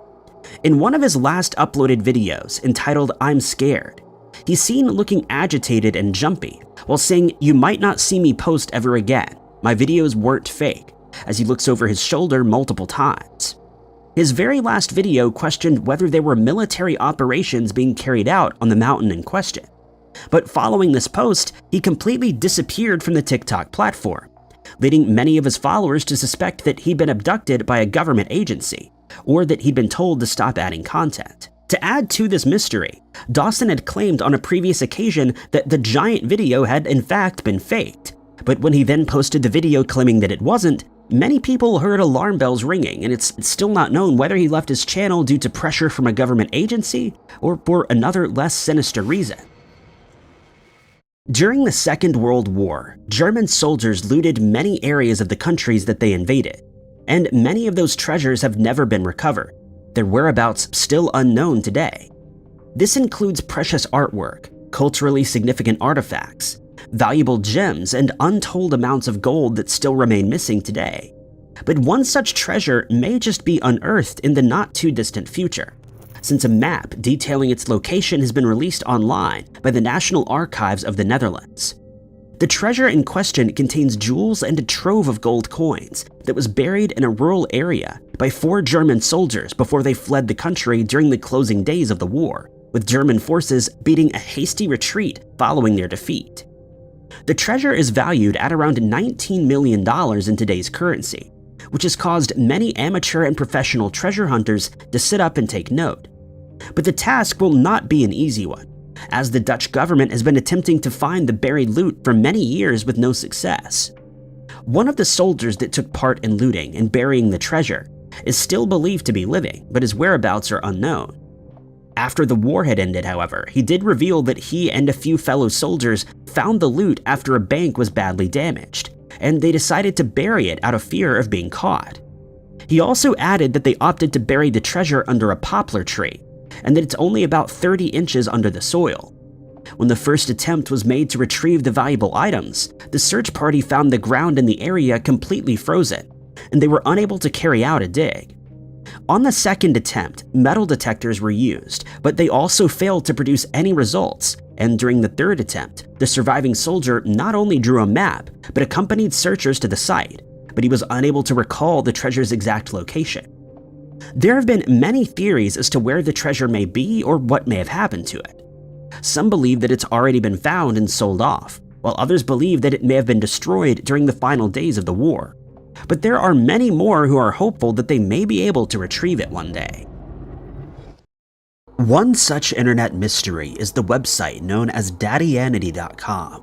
In one of his last uploaded videos, entitled "I'm Scared," he's seen looking agitated and jumpy, while saying, "You might not see me post ever again. My videos weren't fake," as he looks over his shoulder multiple times. His very last video questioned whether there were military operations being carried out on the mountain in question. But following this post, he completely disappeared from the TikTok platform, leading many of his followers to suspect that he'd been abducted by a government agency, or that he'd been told to stop adding content. To add to this mystery, Dawson had claimed on a previous occasion that the giant video had in fact been faked, but when he then posted the video claiming that it wasn't, many people heard alarm bells ringing, and it's still not known whether he left his channel due to pressure from a government agency or for another less sinister reason. During the Second World War, German soldiers looted many areas of the countries that they invaded, and many of those treasures have never been recovered, their whereabouts still unknown today. This includes precious artwork, culturally significant artifacts, valuable gems, and untold amounts of gold that still remain missing today. But one such treasure may just be unearthed in the not-too-distant future, since a map detailing its location has been released online by the National Archives of the Netherlands. The treasure in question contains jewels and a trove of gold coins that was buried in a rural area by 4 German soldiers before they fled the country during the closing days of the war, with German forces beating a hasty retreat following their defeat. The treasure is valued at around $19 million in today's currency, which has caused many amateur and professional treasure hunters to sit up and take note. But the task will not be an easy one, as the Dutch government has been attempting to find the buried loot for many years with no success. One of the soldiers that took part in looting and burying the treasure is still believed to be living, but his whereabouts are unknown. After the war had ended, however, he did reveal that he and a few fellow soldiers found the loot after a bank was badly damaged, and they decided to bury it out of fear of being caught. He also added that they opted to bury the treasure under a poplar tree, and that it's only about 30 inches under the soil. When the first attempt was made to retrieve the valuable items, the search party found the ground in the area completely frozen, and they were unable to carry out a dig. On the second attempt, metal detectors were used, but they also failed to produce any results, and during the third attempt, the surviving soldier not only drew a map, but accompanied searchers to the site, but he was unable to recall the treasure's exact location. There have been many theories as to where the treasure may be or what may have happened to it. Some believe that it's already been found and sold off, while others believe that it may have been destroyed during the final days of the war. But there are many more who are hopeful that they may be able to retrieve it one day. One such internet mystery is the website known as daddianity.com.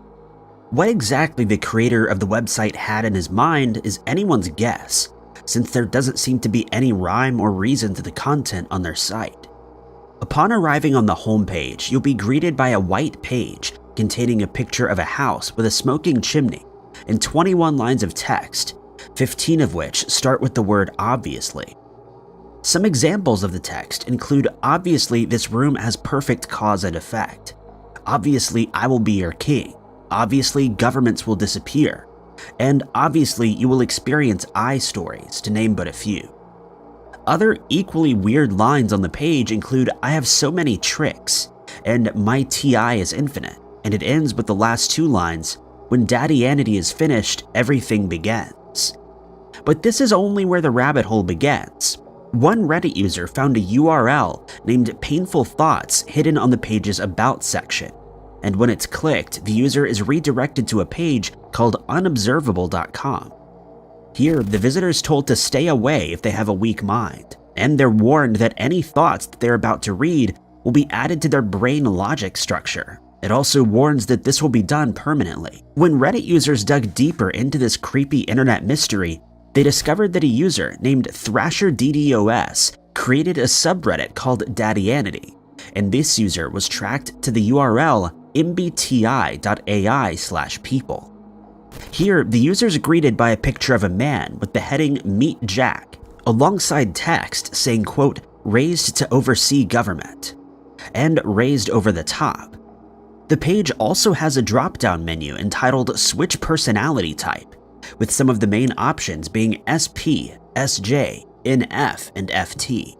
What exactly the creator of the website had in his mind is anyone's guess, since there doesn't seem to be any rhyme or reason to the content on their site. Upon arriving on the homepage, you'll be greeted by a white page containing a picture of a house with a smoking chimney and 21 lines of text, 15 of which start with the word obviously. Some examples of the text include obviously this room has perfect cause and effect, obviously I will be your king, obviously governments will disappear, and obviously you will experience eye stories, to name but a few. Other equally weird lines on the page include I have so many tricks, and my TI is infinite, and it ends with the last two lines, when dadianity is finished, everything begins. But this is only where the rabbit hole begins. One Reddit user found a URL named Painful Thoughts hidden on the page's About section, and when it's clicked, the user is redirected to a page called unobservable.com. Here, the visitor is told to stay away if they have a weak mind, and they're warned that any thoughts that they're about to read will be added to their brain logic structure. It also warns that this will be done permanently. When Reddit users dug deeper into this creepy internet mystery, they discovered that a user named ThrasherDDoS created a subreddit called Dadianity, and this user was tracked to the URL mbti.ai/people. Here, the user is greeted by a picture of a man with the heading Meet Jack, alongside text saying, quote, raised to oversee government, and raised over the top. The page also has a drop-down menu entitled Switch Personality Type, with some of the main options being SP, SJ, NF, and FT.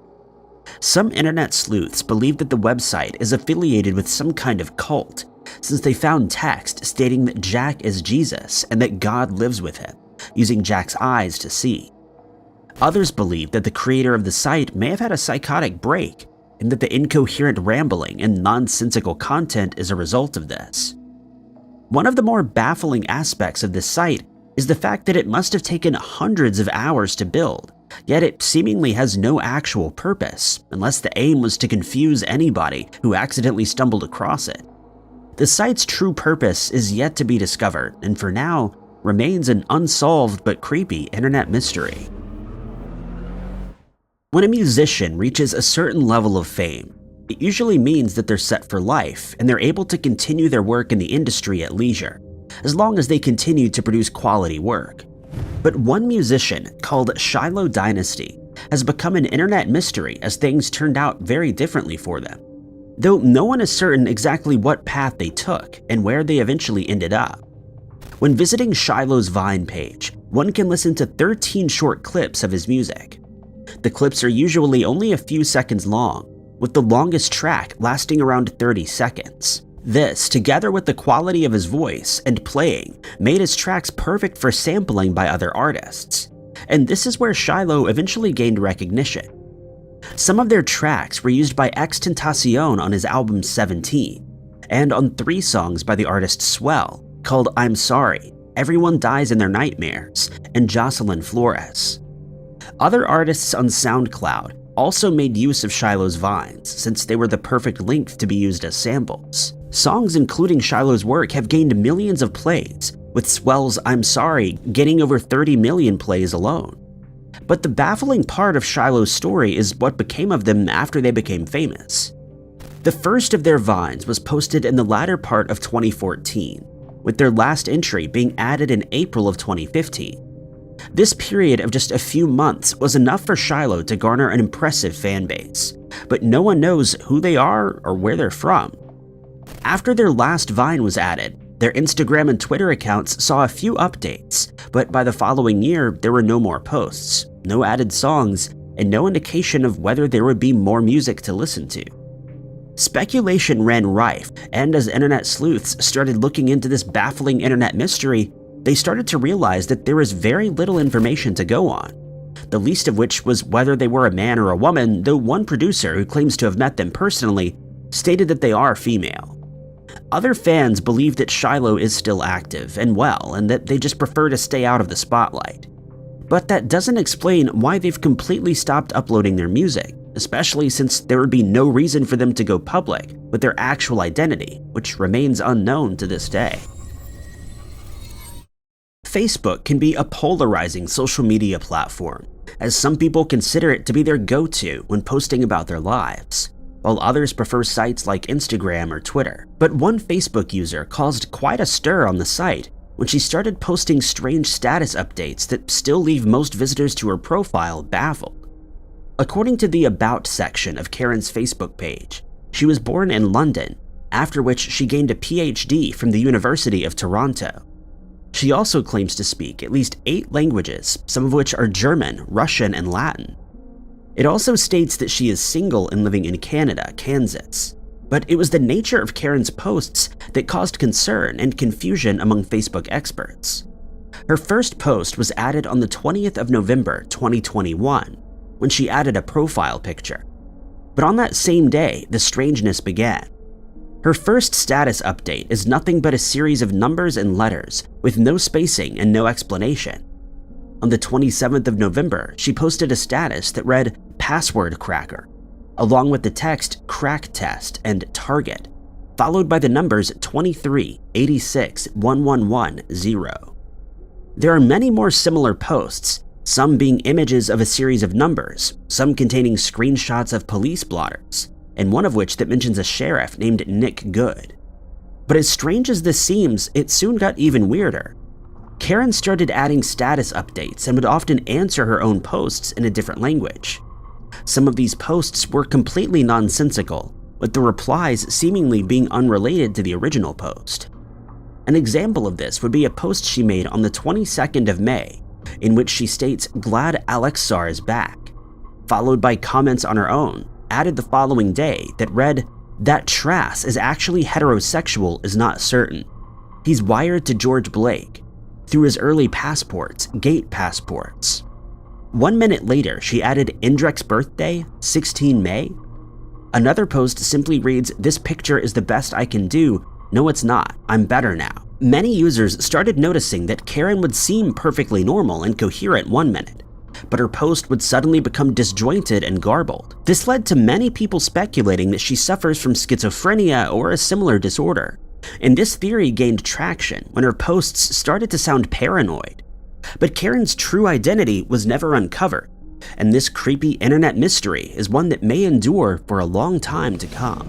Some internet sleuths believe that the website is affiliated with some kind of cult, since they found text stating that Jack is Jesus and that God lives with him, using Jack's eyes to see. Others believe that the creator of the site may have had a psychotic break, and that the incoherent rambling and nonsensical content is a result of this. One of the more baffling aspects of this site is the fact that it must have taken hundreds of hours to build, yet it seemingly has no actual purpose, unless the aim was to confuse anybody who accidentally stumbled across it. The site's true purpose is yet to be discovered, and for now, remains an unsolved but creepy internet mystery. When a musician reaches a certain level of fame, it usually means that they're set for life and they're able to continue their work in the industry at leisure, as long as they continue to produce quality work. But one musician, called Shiloh Dynasty, has become an internet mystery as things turned out very differently for them. Though no one is certain exactly what path they took and where they eventually ended up. When visiting Shiloh's Vine page, one can listen to 13 short clips of his music. The clips are usually only a few seconds long, with the longest track lasting around 30 seconds. This, together with the quality of his voice and playing, made his tracks perfect for sampling by other artists. And this is where Shiloh eventually gained recognition. Some of their tracks were used by XXXTentacion on his album 17, and on 3 songs by the artist Swell, called I'm Sorry, Everyone Dies in Their Nightmares, and Jocelyn Flores. Other artists on SoundCloud also made use of Shiloh's vines, since they were the perfect length to be used as samples. Songs including Shiloh's work have gained millions of plays, with Swell's I'm Sorry getting over 30 million plays alone. But the baffling part of Shiloh's story is what became of them after they became famous. The first of their vines was posted in the latter part of 2014, with their last entry being added in April of 2015. This period of just a few months was enough for Shiloh to garner an impressive fan base, but no one knows who they are or where they're from. After their last vine was added, their Instagram and Twitter accounts saw a few updates, but by the following year, there were no more posts, no added songs, and no indication of whether there would be more music to listen to. Speculation ran rife, and as internet sleuths started looking into this baffling internet mystery, they started to realize that there was very little information to go on, the least of which was whether they were a man or a woman, though one producer who claims to have met them personally stated that they are female. Other fans believe that Shiloh is still active and well, and that they just prefer to stay out of the spotlight. But that doesn't explain why they've completely stopped uploading their music, especially since there would be no reason for them to go public with their actual identity, which remains unknown to this day. Facebook can be a polarizing social media platform, as some people consider it to be their go-to when posting about their lives, while others prefer sites like Instagram or Twitter. But one Facebook user caused quite a stir on the site when she started posting strange status updates that still leave most visitors to her profile baffled. According to the About section of Karen's Facebook page, she was born in London, after which she gained a PhD from the University of Toronto. She also claims to speak at least 8 languages, some of which are German, Russian, and Latin. It also states that she is single and living in Canada, Kansas. But it was the nature of Karen's posts that caused concern and confusion among Facebook experts. Her first post was added on the 20th of November 2021, when she added a profile picture. But on that same day, the strangeness began. Her first status update is nothing but a series of numbers and letters with no spacing and no explanation. On the 27th of November, she posted a status that read "password cracker," along with the text "crack test" and "target," followed by the numbers 23, 86, 1110. There are many more similar posts, some being images of a series of numbers, some containing screenshots of police blotters, and one of which that mentions a sheriff named Nick Good. But as strange as this seems, it soon got even weirder. Karen started adding status updates and would often answer her own posts in a different language. Some of these posts were completely nonsensical, with the replies seemingly being unrelated to the original post. An example of this would be a post she made on the 22nd of May, in which she states "Glad Alexar is back," followed by comments on her own, added the following day that read, "That Trass is actually heterosexual is not certain. He's wired to George Blake. Through his early passports, gate passports." 1 minute later, she added Indrek's birthday, 16 May. Another post simply reads, "This picture is the best I can do. No, it's not. I'm better now." Many users started noticing that Karen would seem perfectly normal and coherent 1 minute, but her post would suddenly become disjointed and garbled. This led to many people speculating that she suffers from schizophrenia or a similar disorder, and this theory gained traction when her posts started to sound paranoid. But Karen's true identity was never uncovered, and this creepy internet mystery is one that may endure for a long time to come.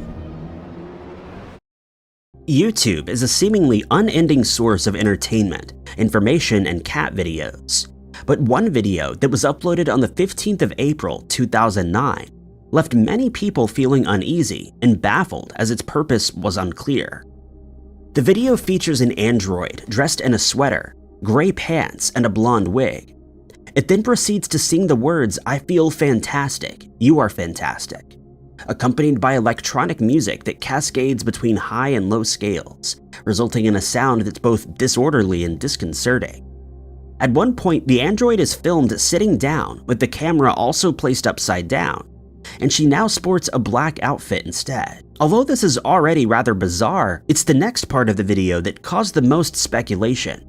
YouTube is a seemingly unending source of entertainment, information, and cat videos. But one video that was uploaded on the 15th of April 2009 left many people feeling uneasy and baffled as its purpose was unclear. The video features an android dressed in a sweater, gray pants, and a blonde wig. It then proceeds to sing the words "I feel fantastic, you are fantastic," accompanied by electronic music that cascades between high and low scales, resulting in a sound that's both disorderly and disconcerting. At one point, the android is filmed sitting down with the camera also placed upside down, and she now sports a black outfit instead. Although this is already rather bizarre, it's the next part of the video that caused the most speculation.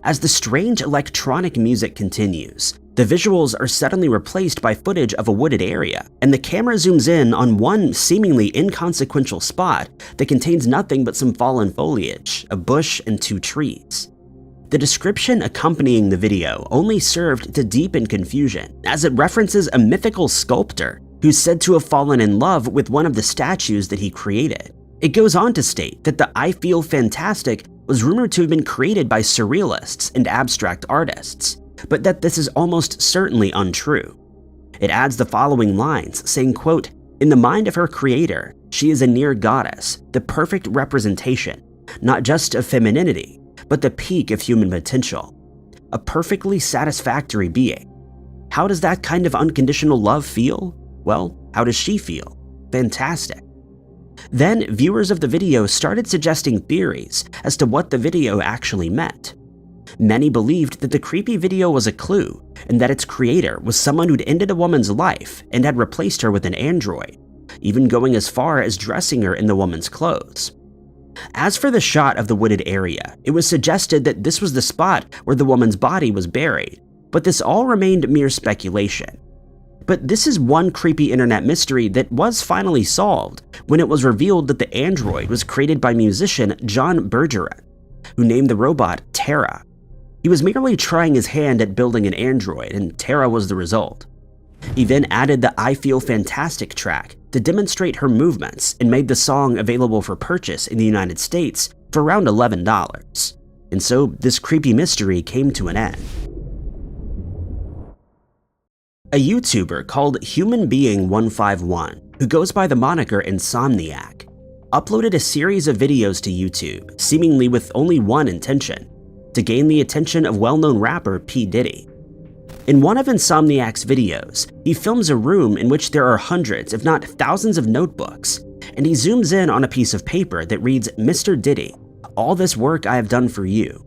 As the strange electronic music continues, the visuals are suddenly replaced by footage of a wooded area, and the camera zooms in on one seemingly inconsequential spot that contains nothing but some fallen foliage, a bush, and 2 trees. The description accompanying the video only served to deepen confusion, as it references a mythical sculptor who's said to have fallen in love with one of the statues that he created. It goes on to state that the "I feel fantastic" was rumored to have been created by surrealists and abstract artists, but that this is almost certainly untrue. It adds the following lines, saying, quote, "In the mind of her creator, she is a near goddess, the perfect representation, not just of femininity, but the peak of human potential. A perfectly satisfactory being. How does that kind of unconditional love feel? Well, how does she feel? Fantastic." Then, viewers of the video started suggesting theories as to what the video actually meant. Many believed that the creepy video was a clue, and that its creator was someone who'd ended a woman's life and had replaced her with an android, even going as far as dressing her in the woman's clothes. As for the shot of the wooded area, it was suggested that this was the spot where the woman's body was buried, but this all remained mere speculation. But this is one creepy internet mystery that was finally solved when it was revealed that the android was created by musician John Bergeron, who named the robot Terra. He was merely trying his hand at building an android, and Tara was the result. He then added the I Feel Fantastic track to demonstrate her movements and made the song available for purchase in the United States for around $11. And so this creepy mystery came to an end. A YouTuber called Human Being 151, who goes by the moniker Insomniac, uploaded a series of videos to YouTube, seemingly with only one intention: to gain the attention of well-known rapper P. Diddy. In one of Insomniac's videos, he films a room in which there are hundreds, if not thousands of notebooks, and he zooms in on a piece of paper that reads, "Mr. Diddy, all this work I have done for you."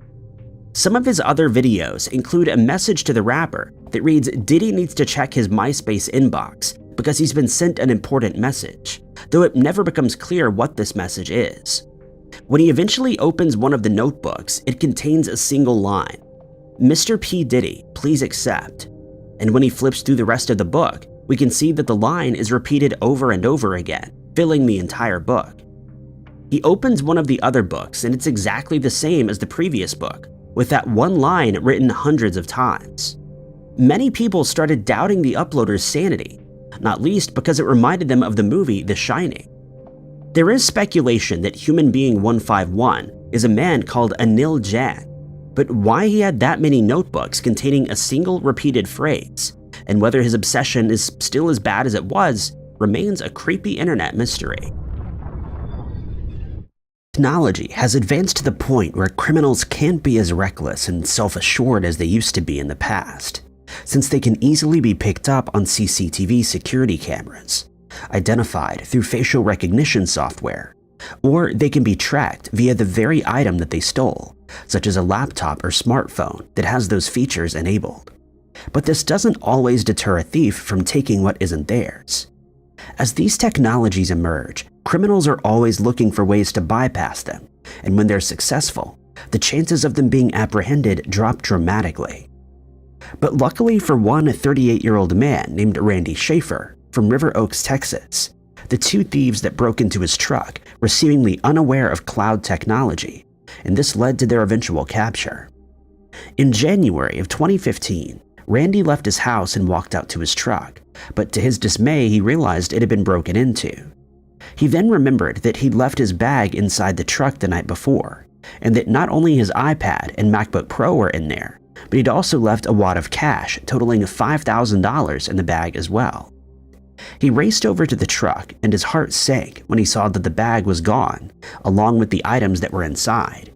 Some of his other videos include a message to the rapper that reads, "Diddy needs to check his MySpace inbox because he's been sent an important message," though it never becomes clear what this message is. When he eventually opens one of the notebooks, it contains a single line: "Mr. P. Diddy, please accept." And when he flips through the rest of the book, we can see that the line is repeated over and over again, filling the entire book. He opens one of the other books and it's exactly the same as the previous book, with that one line written hundreds of times. Many people started doubting the uploader's sanity, not least because it reminded them of the movie The Shining. There is speculation that Human Being 151 is a man called Anil Jain, but why he had that many notebooks containing a single repeated phrase, and whether his obsession is still as bad as it was, remains a creepy internet mystery. Technology has advanced to the point where criminals can't be as reckless and self-assured as they used to be in the past, since they can easily be picked up on CCTV security cameras, identified through facial recognition software, or they can be tracked via the very item that they stole, such as a laptop or smartphone that has those features enabled. But this doesn't always deter a thief from taking what isn't theirs. As these technologies emerge, criminals are always looking for ways to bypass them, and when they're successful, the chances of them being apprehended drop dramatically. But luckily for one 38-year-old man named Randy Schaefer from River Oaks, Texas, the two thieves that broke into his truck were seemingly unaware of cloud technology, and this led to their eventual capture. In January of 2015, Randy left his house and walked out to his truck, but to his dismay, he realized it had been broken into. He then remembered that he'd left his bag inside the truck the night before, and that not only his iPad and MacBook Pro were in there, but he'd also left a wad of cash totaling $5,000 in the bag as well. He raced over to the truck and his heart sank when he saw that the bag was gone, along with the items that were inside.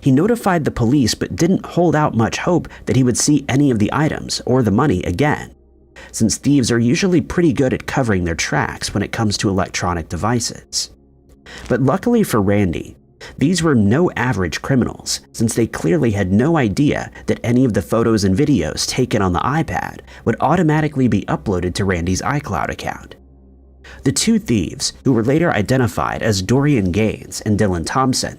He notified the police but didn't hold out much hope that he would see any of the items or the money again, since thieves are usually pretty good at covering their tracks when it comes to electronic devices. But luckily for Randy, these were no average criminals, since they clearly had no idea that any of the photos and videos taken on the iPad would automatically be uploaded to Randy's iCloud account. The two thieves, who were later identified as Dorian Gaines and Dylan Thompson,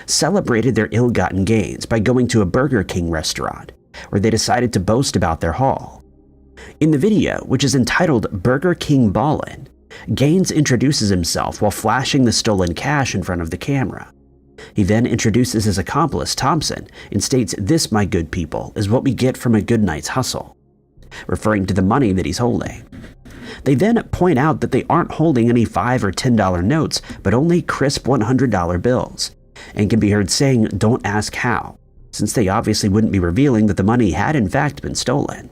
celebrated their ill-gotten gains by going to a Burger King restaurant, where they decided to boast about their haul. In the video, which is entitled Burger King Ballin', Gaines introduces himself while flashing the stolen cash in front of the camera. He then introduces his accomplice, Thompson, and states, "This, my good people, is what we get from a good night's hustle," referring to the money that he's holding. They then point out that they aren't holding any $5 or $10 notes, but only crisp $100 bills, and can be heard saying, "Don't ask how," since they obviously wouldn't be revealing that the money had in fact been stolen.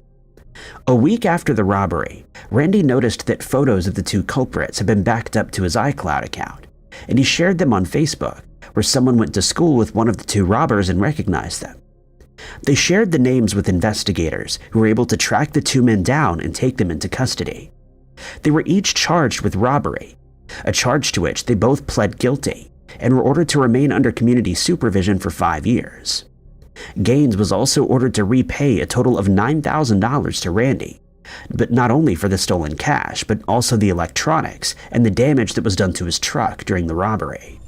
A week after the robbery, Randy noticed that photos of the two culprits had been backed up to his iCloud account, and he shared them on Facebook, where someone went to school with one of the two robbers and recognized them. They shared the names with investigators, who were able to track the two men down and take them into custody. They were each charged with robbery, a charge to which they both pled guilty, and were ordered to remain under community supervision for 5 years. Gaines was also ordered to repay a total of $9,000 to Randy, but not only for the stolen cash, but also the electronics and the damage that was done to his truck during the robbery.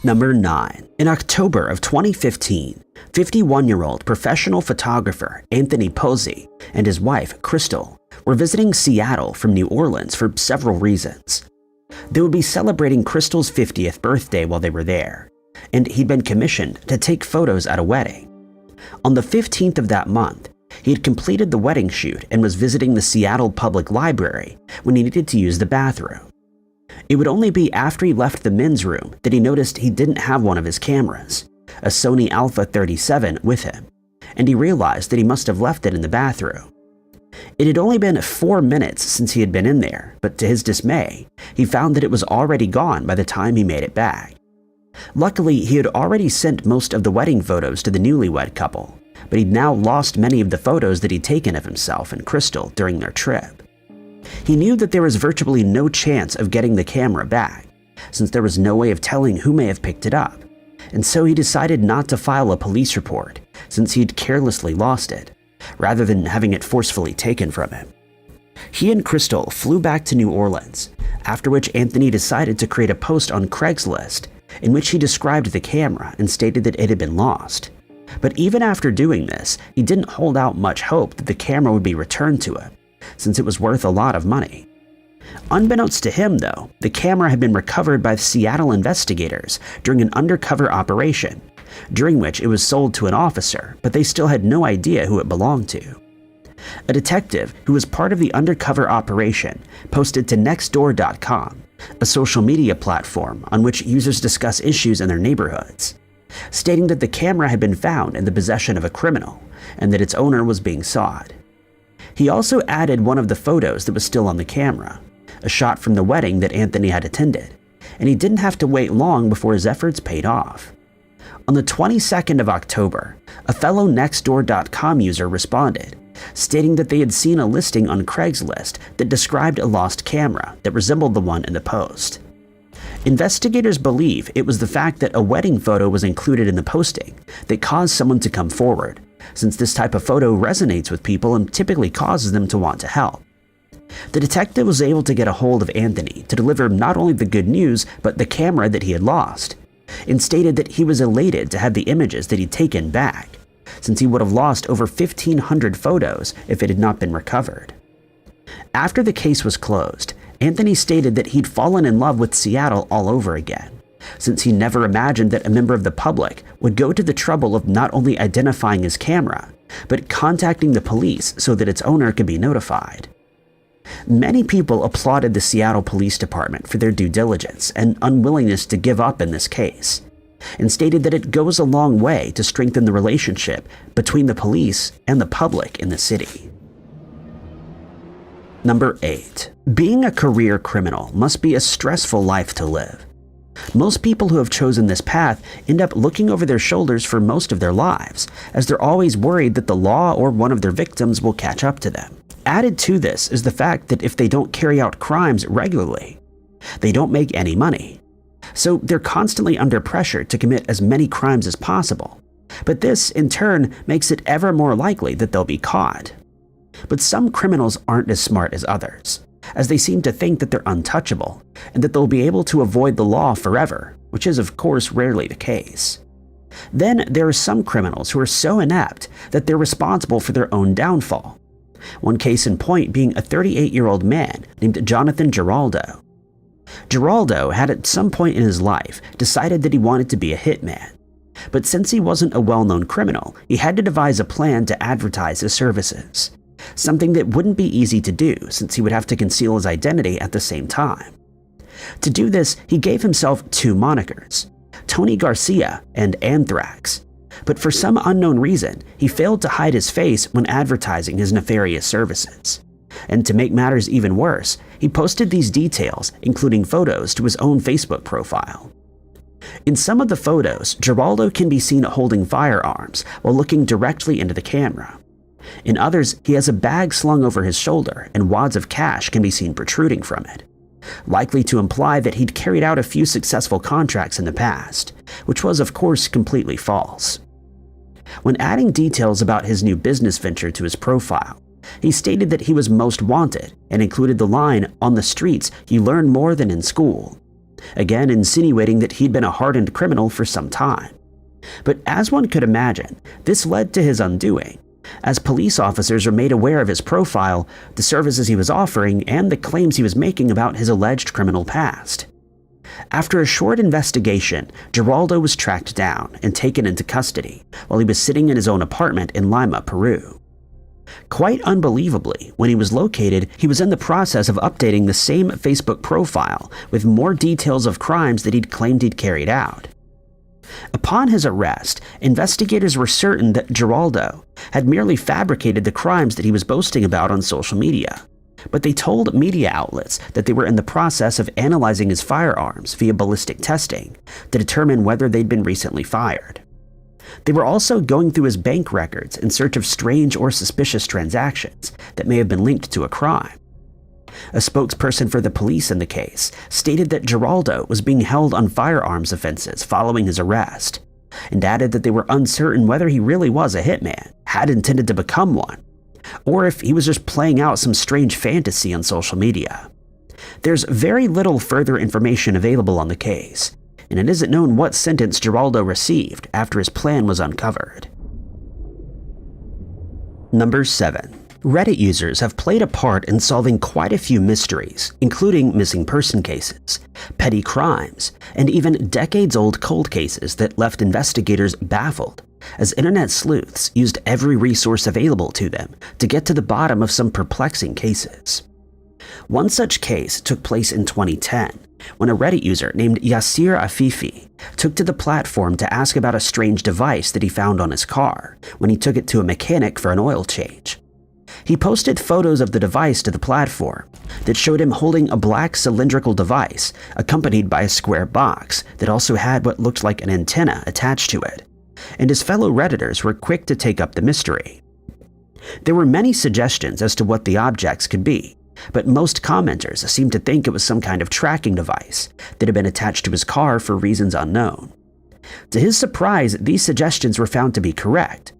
Number 9. In October of 2015, 51-year-old professional photographer Anthony Posey and his wife, Crystal, were visiting Seattle from New Orleans for several reasons. They would be celebrating Crystal's 50th birthday while they were there, and he'd been commissioned to take photos at a wedding. On the 15th of that month, he had completed the wedding shoot and was visiting the Seattle Public Library when he needed to use the bathroom. It would only be after he left the men's room that he noticed he didn't have one of his cameras, a Sony Alpha 37, with him, and he realized that he must have left it in the bathroom. It had only been 4 minutes since he had been in there, but to his dismay, he found that it was already gone by the time he made it back. Luckily, he had already sent most of the wedding photos to the newlywed couple, but he'd now lost many of the photos that he'd taken of himself and Crystal during their trip. He knew that there was virtually no chance of getting the camera back, since there was no way of telling who may have picked it up, and so he decided not to file a police report since he'd carelessly lost it, rather than having it forcefully taken from him. He and Crystal flew back to New Orleans, after which Anthony decided to create a post on Craigslist in which he described the camera and stated that it had been lost. But even after doing this, he didn't hold out much hope that the camera would be returned to him, since it was worth a lot of money. Unbeknownst to him, though, the camera had been recovered by Seattle investigators during an undercover operation, during which it was sold to an officer, but they still had no idea who it belonged to. A detective who was part of the undercover operation posted to Nextdoor.com, a social media platform on which users discuss issues in their neighborhoods, stating that the camera had been found in the possession of a criminal and that its owner was being sought. He also added one of the photos that was still on the camera, a shot from the wedding that Anthony had attended, and he didn't have to wait long before his efforts paid off. On the 22nd of October, a fellow Nextdoor.com user responded, stating that they had seen a listing on Craigslist that described a lost camera that resembled the one in the post. Investigators believe it was the fact that a wedding photo was included in the posting that caused someone to come forward, since this type of photo resonates with people and typically causes them to want to help. The detective was able to get a hold of Anthony to deliver not only the good news, but the camera that he had lost, and stated that he was elated to have the images that he'd taken back, since he would have lost over 1,500 photos if it had not been recovered. After the case was closed, Anthony stated that he'd fallen in love with Seattle all over again, since he never imagined that a member of the public would go to the trouble of not only identifying his camera, but contacting the police so that its owner could be notified. Many people applauded the Seattle Police Department for their due diligence and unwillingness to give up in this case, and stated that it goes a long way to strengthen the relationship between the police and the public in the city. Number 8. Being a career criminal must be a stressful life to live. Most people who have chosen this path end up looking over their shoulders for most of their lives, as they're always worried that the law or one of their victims will catch up to them. Added to this is the fact that if they don't carry out crimes regularly, they don't make any money. So they're constantly under pressure to commit as many crimes as possible. But this, in turn, makes it ever more likely that they'll be caught. But some criminals aren't as smart as others, as they seem to think that they're untouchable and that they'll be able to avoid the law forever, which is of course rarely the case. Then there are some criminals who are so inept that they're responsible for their own downfall. One case in point being a 38-year-old man named Jonathan Giraldo. Giraldo had at some point in his life decided that he wanted to be a hitman, but since he wasn't a well-known criminal, he had to devise a plan to advertise his services, something that wouldn't be easy to do since he would have to conceal his identity at the same time. To do this, he gave himself 2 monikers, Tony Garcia and Anthrax, but for some unknown reason, he failed to hide his face when advertising his nefarious services. And to make matters even worse, he posted these details, including photos, to his own Facebook profile. In some of the photos, Giraldo can be seen holding firearms while looking directly into the camera. In others, he has a bag slung over his shoulder and wads of cash can be seen protruding from it, likely to imply that he'd carried out a few successful contracts in the past, which was of course completely false. When adding details about his new business venture to his profile, he stated that he was most wanted and included the line, "On the streets, you learn more than in school," again insinuating that he'd been a hardened criminal for some time. But as one could imagine, this led to his undoing, as police officers were made aware of his profile, the services he was offering, and the claims he was making about his alleged criminal past. After a short investigation, Geraldo was tracked down and taken into custody while he was sitting in his own apartment in Lima, Peru. Quite unbelievably, when he was located, he was in the process of updating the same Facebook profile with more details of crimes that he'd claimed he'd carried out. Upon his arrest, investigators were certain that Geraldo had merely fabricated the crimes that he was boasting about on social media, but they told media outlets that they were in the process of analyzing his firearms via ballistic testing to determine whether they'd been recently fired. They were also going through his bank records in search of strange or suspicious transactions that may have been linked to a crime. A spokesperson for the police in the case stated that Geraldo was being held on firearms offenses following his arrest, and added that they were uncertain whether he really was a hitman, had intended to become one, or if he was just playing out some strange fantasy on social media. There's very little further information available on the case, and it isn't known what sentence Geraldo received after his plan was uncovered. Number 7. Reddit users have played a part in solving quite a few mysteries, including missing person cases, petty crimes, and even decades-old cold cases that left investigators baffled, as internet sleuths used every resource available to them to get to the bottom of some perplexing cases. One such case took place in 2010, when a Reddit user named Yasir Afifi took to the platform to ask about a strange device that he found on his car when he took it to a mechanic for an oil change. He posted photos of the device to the platform that showed him holding a black cylindrical device accompanied by a square box that also had what looked like an antenna attached to it, and his fellow Redditors were quick to take up the mystery. There were many suggestions as to what the objects could be, but most commenters seemed to think it was some kind of tracking device that had been attached to his car for reasons unknown. To his surprise, these suggestions were found to be correct.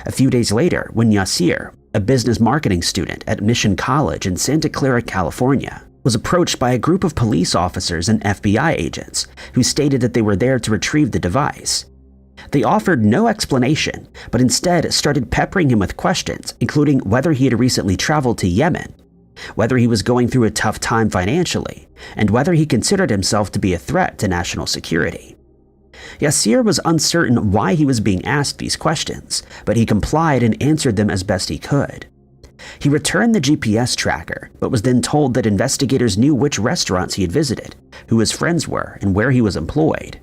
A few days later, when Yasir, a business marketing student at Mission College in Santa Clara, California, was approached by a group of police officers and FBI agents who stated that they were there to retrieve the device. They offered no explanation, but instead started peppering him with questions, including whether he had recently traveled to Yemen, whether he was going through a tough time financially, and whether he considered himself to be a threat to national security. Yasir was uncertain why he was being asked these questions, but he complied and answered them as best he could. He returned the GPS tracker, but was then told that investigators knew which restaurants he had visited, who his friends were, and where he was employed.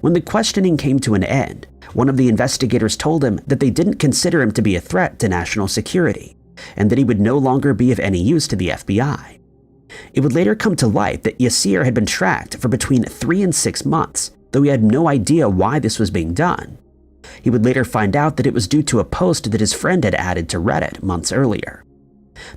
When the questioning came to an end, one of the investigators told him that they didn't consider him to be a threat to national security, and that he would no longer be of any use to the FBI. It would later come to light that Yasir had been tracked for between 3 and 6 months, though he had no idea why this was being done. He would later find out that it was due to a post that his friend had added to Reddit months earlier.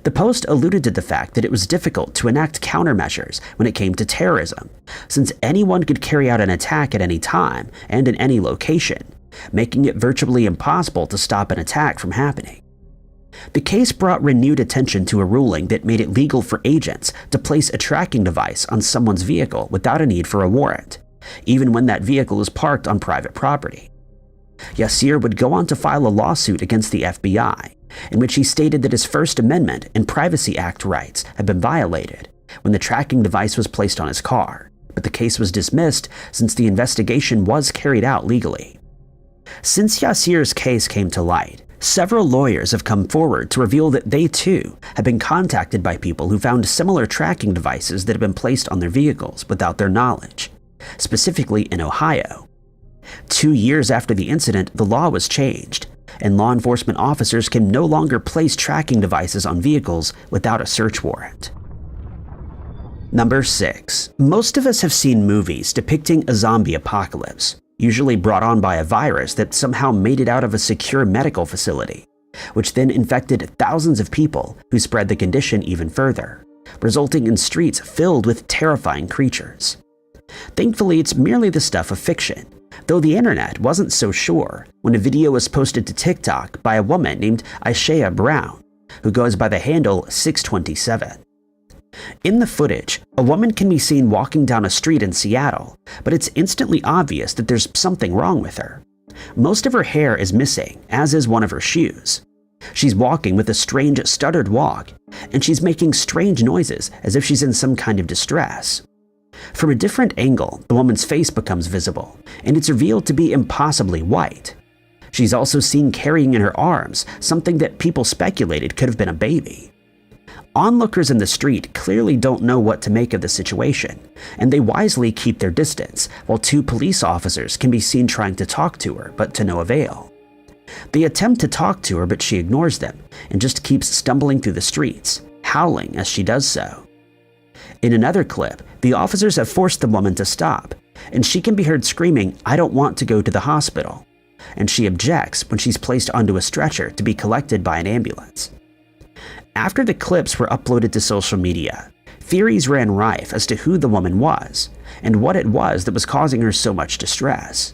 The post alluded to the fact that it was difficult to enact countermeasures when it came to terrorism, since anyone could carry out an attack at any time and in any location, making it virtually impossible to stop an attack from happening. The case brought renewed attention to a ruling that made it legal for agents to place a tracking device on someone's vehicle without a need for a warrant, even when that vehicle is parked on private property. Yasir would go on to file a lawsuit against the FBI, in which he stated that his First Amendment and Privacy Act rights had been violated when the tracking device was placed on his car, but the case was dismissed since the investigation was carried out legally. Since Yasir's case came to light, several lawyers have come forward to reveal that they too have been contacted by people who found similar tracking devices that have been placed on their vehicles without their knowledge, specifically in Ohio. 2 years after the incident, the law was changed, and law enforcement officers can no longer place tracking devices on vehicles without a search warrant. Number 6. Most of us have seen movies depicting a zombie apocalypse, usually brought on by a virus that somehow made it out of a secure medical facility, which then infected thousands of people who spread the condition even further, resulting in streets filled with terrifying creatures. Thankfully, it's merely the stuff of fiction, though the internet wasn't so sure when a video was posted to TikTok by a woman named Aishea Brown, who goes by the handle 627. In the footage, a woman can be seen walking down a street in Seattle, but it's instantly obvious that there's something wrong with her. Most of her hair is missing, as is one of her shoes. She's walking with a strange stuttered walk, and she's making strange noises as if she's in some kind of distress. From a different angle, the woman's face becomes visible, and it's revealed to be impossibly white. She's also seen carrying in her arms something that people speculated could have been a baby. Onlookers in the street clearly don't know what to make of the situation, and they wisely keep their distance, while two police officers can be seen trying to talk to her, but to no avail. They attempt to talk to her, but she ignores them and just keeps stumbling through the streets, howling as she does so. In another clip, the officers have forced the woman to stop, and she can be heard screaming, "I don't want to go to the hospital," and she objects when she's placed onto a stretcher to be collected by an ambulance. After the clips were uploaded to social media, theories ran rife as to who the woman was and what it was that was causing her so much distress.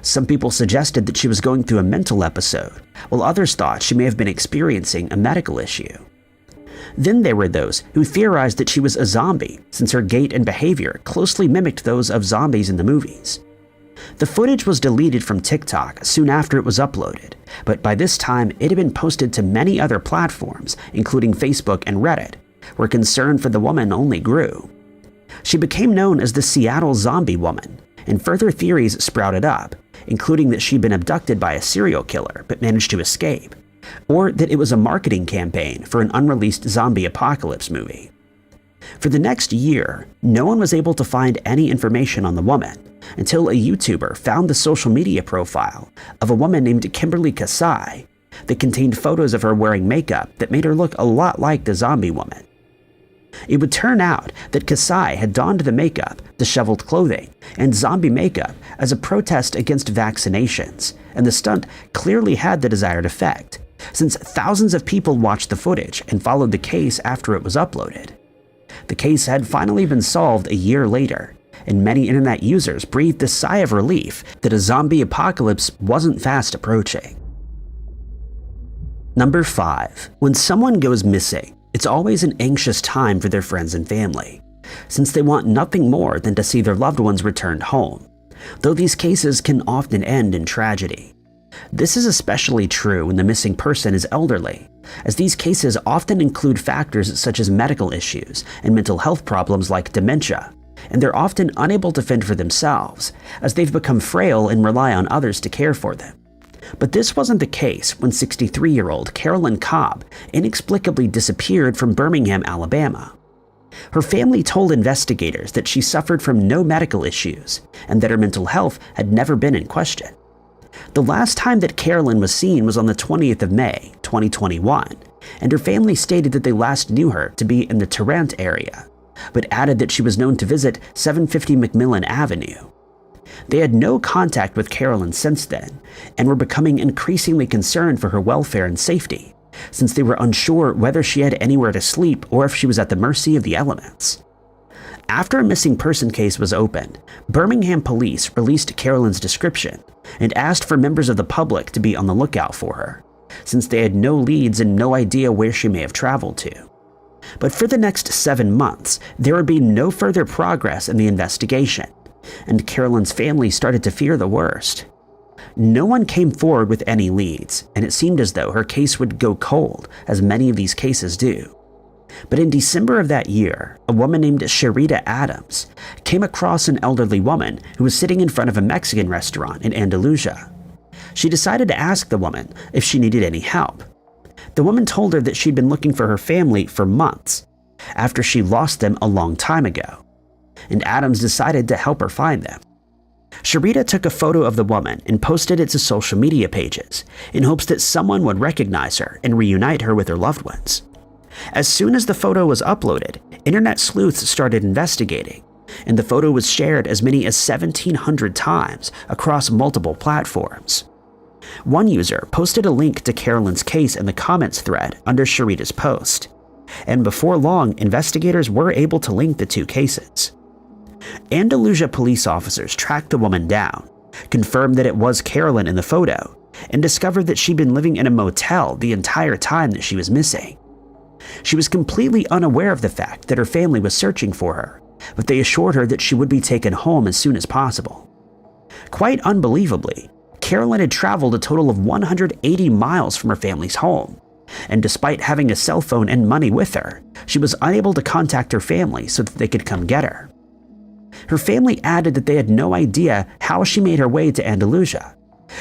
Some people suggested that she was going through a mental episode, while others thought she may have been experiencing a medical issue. Then there were those who theorized that she was a zombie, since her gait and behavior closely mimicked those of zombies in the movies. The footage was deleted from TikTok soon after it was uploaded, but by this time it had been posted to many other platforms, including Facebook and Reddit, where concern for the woman only grew. She became known as the Seattle Zombie Woman, and further theories sprouted up, including that she'd been abducted by a serial killer but managed to escape, or that it was a marketing campaign for an unreleased zombie apocalypse movie. For the next year, no one was able to find any information on the woman until a YouTuber found the social media profile of a woman named Kimberly Kasai that contained photos of her wearing makeup that made her look a lot like the zombie woman. It would turn out that Kasai had donned the makeup, disheveled clothing, and zombie makeup as a protest against vaccinations, and the stunt clearly had the desired effect, since thousands of people watched the footage and followed the case after it was uploaded. The case had finally been solved a year later, and many internet users breathed a sigh of relief that a zombie apocalypse wasn't fast approaching. Number 5. When someone goes missing, it's always an anxious time for their friends and family, since they want nothing more than to see their loved ones returned home, though these cases can often end in tragedy. This is especially true when the missing person is elderly, as these cases often include factors such as medical issues and mental health problems like dementia, and they're often unable to fend for themselves, as they've become frail and rely on others to care for them. But this wasn't the case when 63-year-old Carolyn Cobb inexplicably disappeared from Birmingham, Alabama. Her family told investigators that she suffered from no medical issues and that her mental health had never been in question. The last time that Carolyn was seen was on the 20th of May, 2021, and her family stated that they last knew her to be in the Tarrant area, but added that she was known to visit 750 McMillan Avenue. They had no contact with Carolyn since then, and were becoming increasingly concerned for her welfare and safety, since they were unsure whether she had anywhere to sleep or if she was at the mercy of the elements. After a missing person case was opened, Birmingham police released Carolyn's description and asked for members of the public to be on the lookout for her, since they had no leads and no idea where she may have traveled to. But for the next 7 months, there would be no further progress in the investigation, and Carolyn's family started to fear the worst. No one came forward with any leads, and it seemed as though her case would go cold, as many of these cases do. But in December of that year, a woman named Sharita Adams came across an elderly woman who was sitting in front of a Mexican restaurant in Andalusia. She decided to ask the woman if she needed any help. The woman told her that she'd been looking for her family for months, after she lost them a long time ago, and Adams decided to help her find them. Sharita took a photo of the woman and posted it to social media pages in hopes that someone would recognize her and reunite her with her loved ones. As soon as the photo was uploaded, internet sleuths started investigating, and the photo was shared as many as 1,700 times across multiple platforms. One user posted a link to Carolyn's case in the comments thread under Sharita's post, and before long, investigators were able to link the two cases. Andalusia police officers tracked the woman down, confirmed that it was Carolyn in the photo, and discovered that she'd been living in a motel the entire time that she was missing. She was completely unaware of the fact that her family was searching for her, but they assured her that she would be taken home as soon as possible. Quite unbelievably, Carolyn had traveled a total of 180 miles from her family's home, and despite having a cell phone and money with her, she was unable to contact her family so that they could come get her. Her family added that they had no idea how she made her way to Andalusia,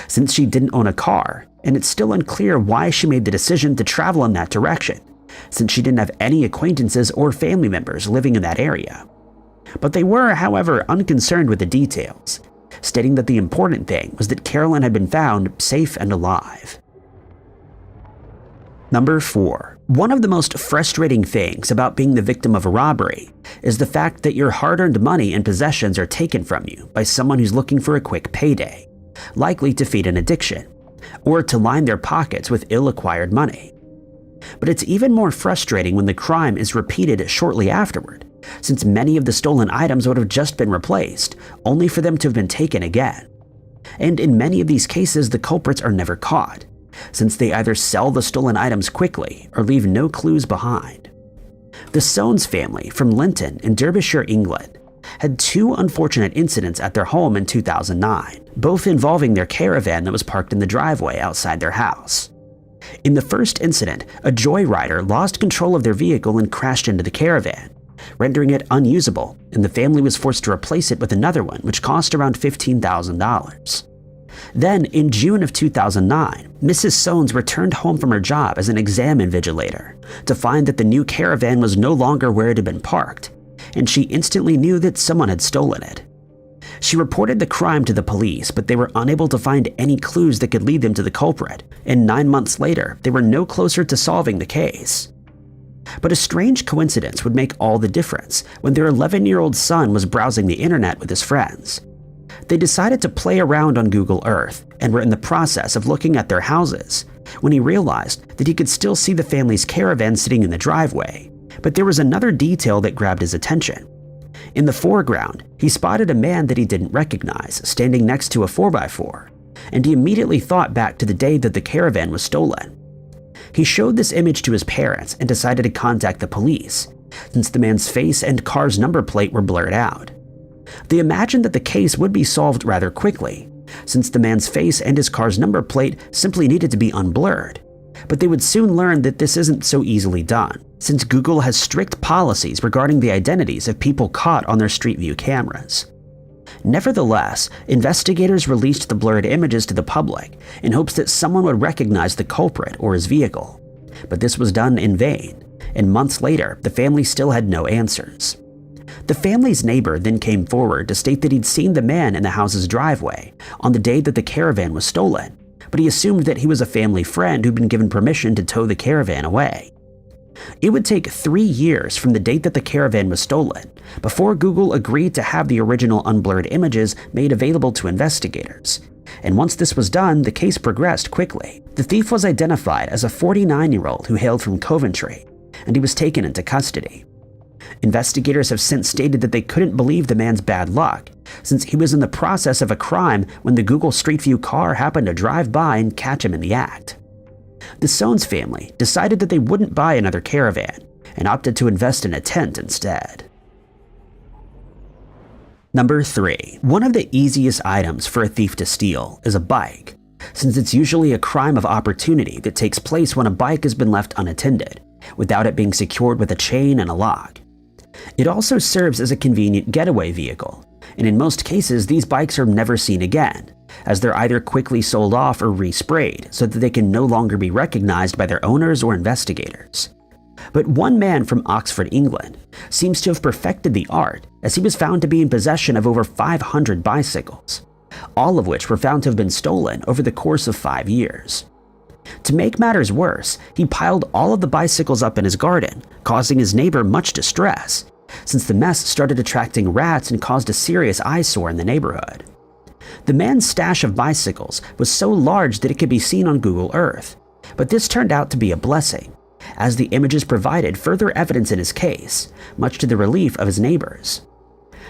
since she didn't own a car, and it's still unclear why she made the decision to travel in that direction, since she didn't have any acquaintances or family members living in that area. But they were, however, unconcerned with the details, stating that the important thing was that Carolyn had been found safe and alive. Number 4. One of the most frustrating things about being the victim of a robbery is the fact that your hard-earned money and possessions are taken from you by someone who's looking for a quick payday, likely to feed an addiction, or to line their pockets with ill-acquired money. But it's even more frustrating when the crime is repeated shortly afterward, since many of the stolen items would have just been replaced, only for them to have been taken again. And in many of these cases, the culprits are never caught, since they either sell the stolen items quickly or leave no clues behind. The Soanes family from Linton in Derbyshire, England, had 2 unfortunate incidents at their home in 2009, both involving their caravan that was parked in the driveway outside their house. In the first incident, a joyrider lost control of their vehicle and crashed into the caravan, rendering it unusable, and the family was forced to replace it with another one, which cost around $15,000. Then, in June of 2009, Mrs. Soanes returned home from her job as an exam invigilator to find that the new caravan was no longer where it had been parked, and she instantly knew that someone had stolen it. She reported the crime to the police, but they were unable to find any clues that could lead them to the culprit, and 9 months later, they were no closer to solving the case. But a strange coincidence would make all the difference when their 11-year-old son was browsing the internet with his friends. They decided to play around on Google Earth and were in the process of looking at their houses when he realized that he could still see the family's caravan sitting in the driveway, but there was another detail that grabbed his attention. In the foreground, he spotted a man that he didn't recognize standing next to a 4x4, and he immediately thought back to the day that the caravan was stolen. He showed this image to his parents and decided to contact the police, since the man's face and car's number plate were blurred out. They imagined that the case would be solved rather quickly, since the man's face and his car's number plate simply needed to be unblurred. But they would soon learn that this isn't so easily done, since Google has strict policies regarding the identities of people caught on their Street View cameras. Nevertheless, investigators released the blurred images to the public in hopes that someone would recognize the culprit or his vehicle. But this was done in vain, and months later, the family still had no answers. The family's neighbor then came forward to state that he'd seen the man in the house's driveway on the day that the caravan was stolen, but he assumed that he was a family friend who'd been given permission to tow the caravan away. It would take 3 years from the date that the caravan was stolen before Google agreed to have the original unblurred images made available to investigators. And once this was done, the case progressed quickly. The thief was identified as a 49-year-old who hailed from Coventry, and he was taken into custody. Investigators have since stated that they couldn't believe the man's bad luck, since he was in the process of a crime when the Google Street View car happened to drive by and catch him in the act. The Soanes family decided that they wouldn't buy another caravan and opted to invest in a tent instead. Number 3. One of the easiest items for a thief to steal is a bike, since it's usually a crime of opportunity that takes place when a bike has been left unattended, without it being secured with a chain and a lock. It also serves as a convenient getaway vehicle, and in most cases these bikes are never seen again, as they're either quickly sold off or resprayed so that they can no longer be recognized by their owners or investigators. But one man from Oxford, England, seems to have perfected the art, as he was found to be in possession of over 500 bicycles, all of which were found to have been stolen over the course of 5 years. To make matters worse, he piled all of the bicycles up in his garden, causing his neighbor much distress, since the mess started attracting rats and caused a serious eyesore in the neighborhood. The man's stash of bicycles was so large that it could be seen on Google Earth, but this turned out to be a blessing, as the images provided further evidence in his case, much to the relief of his neighbors.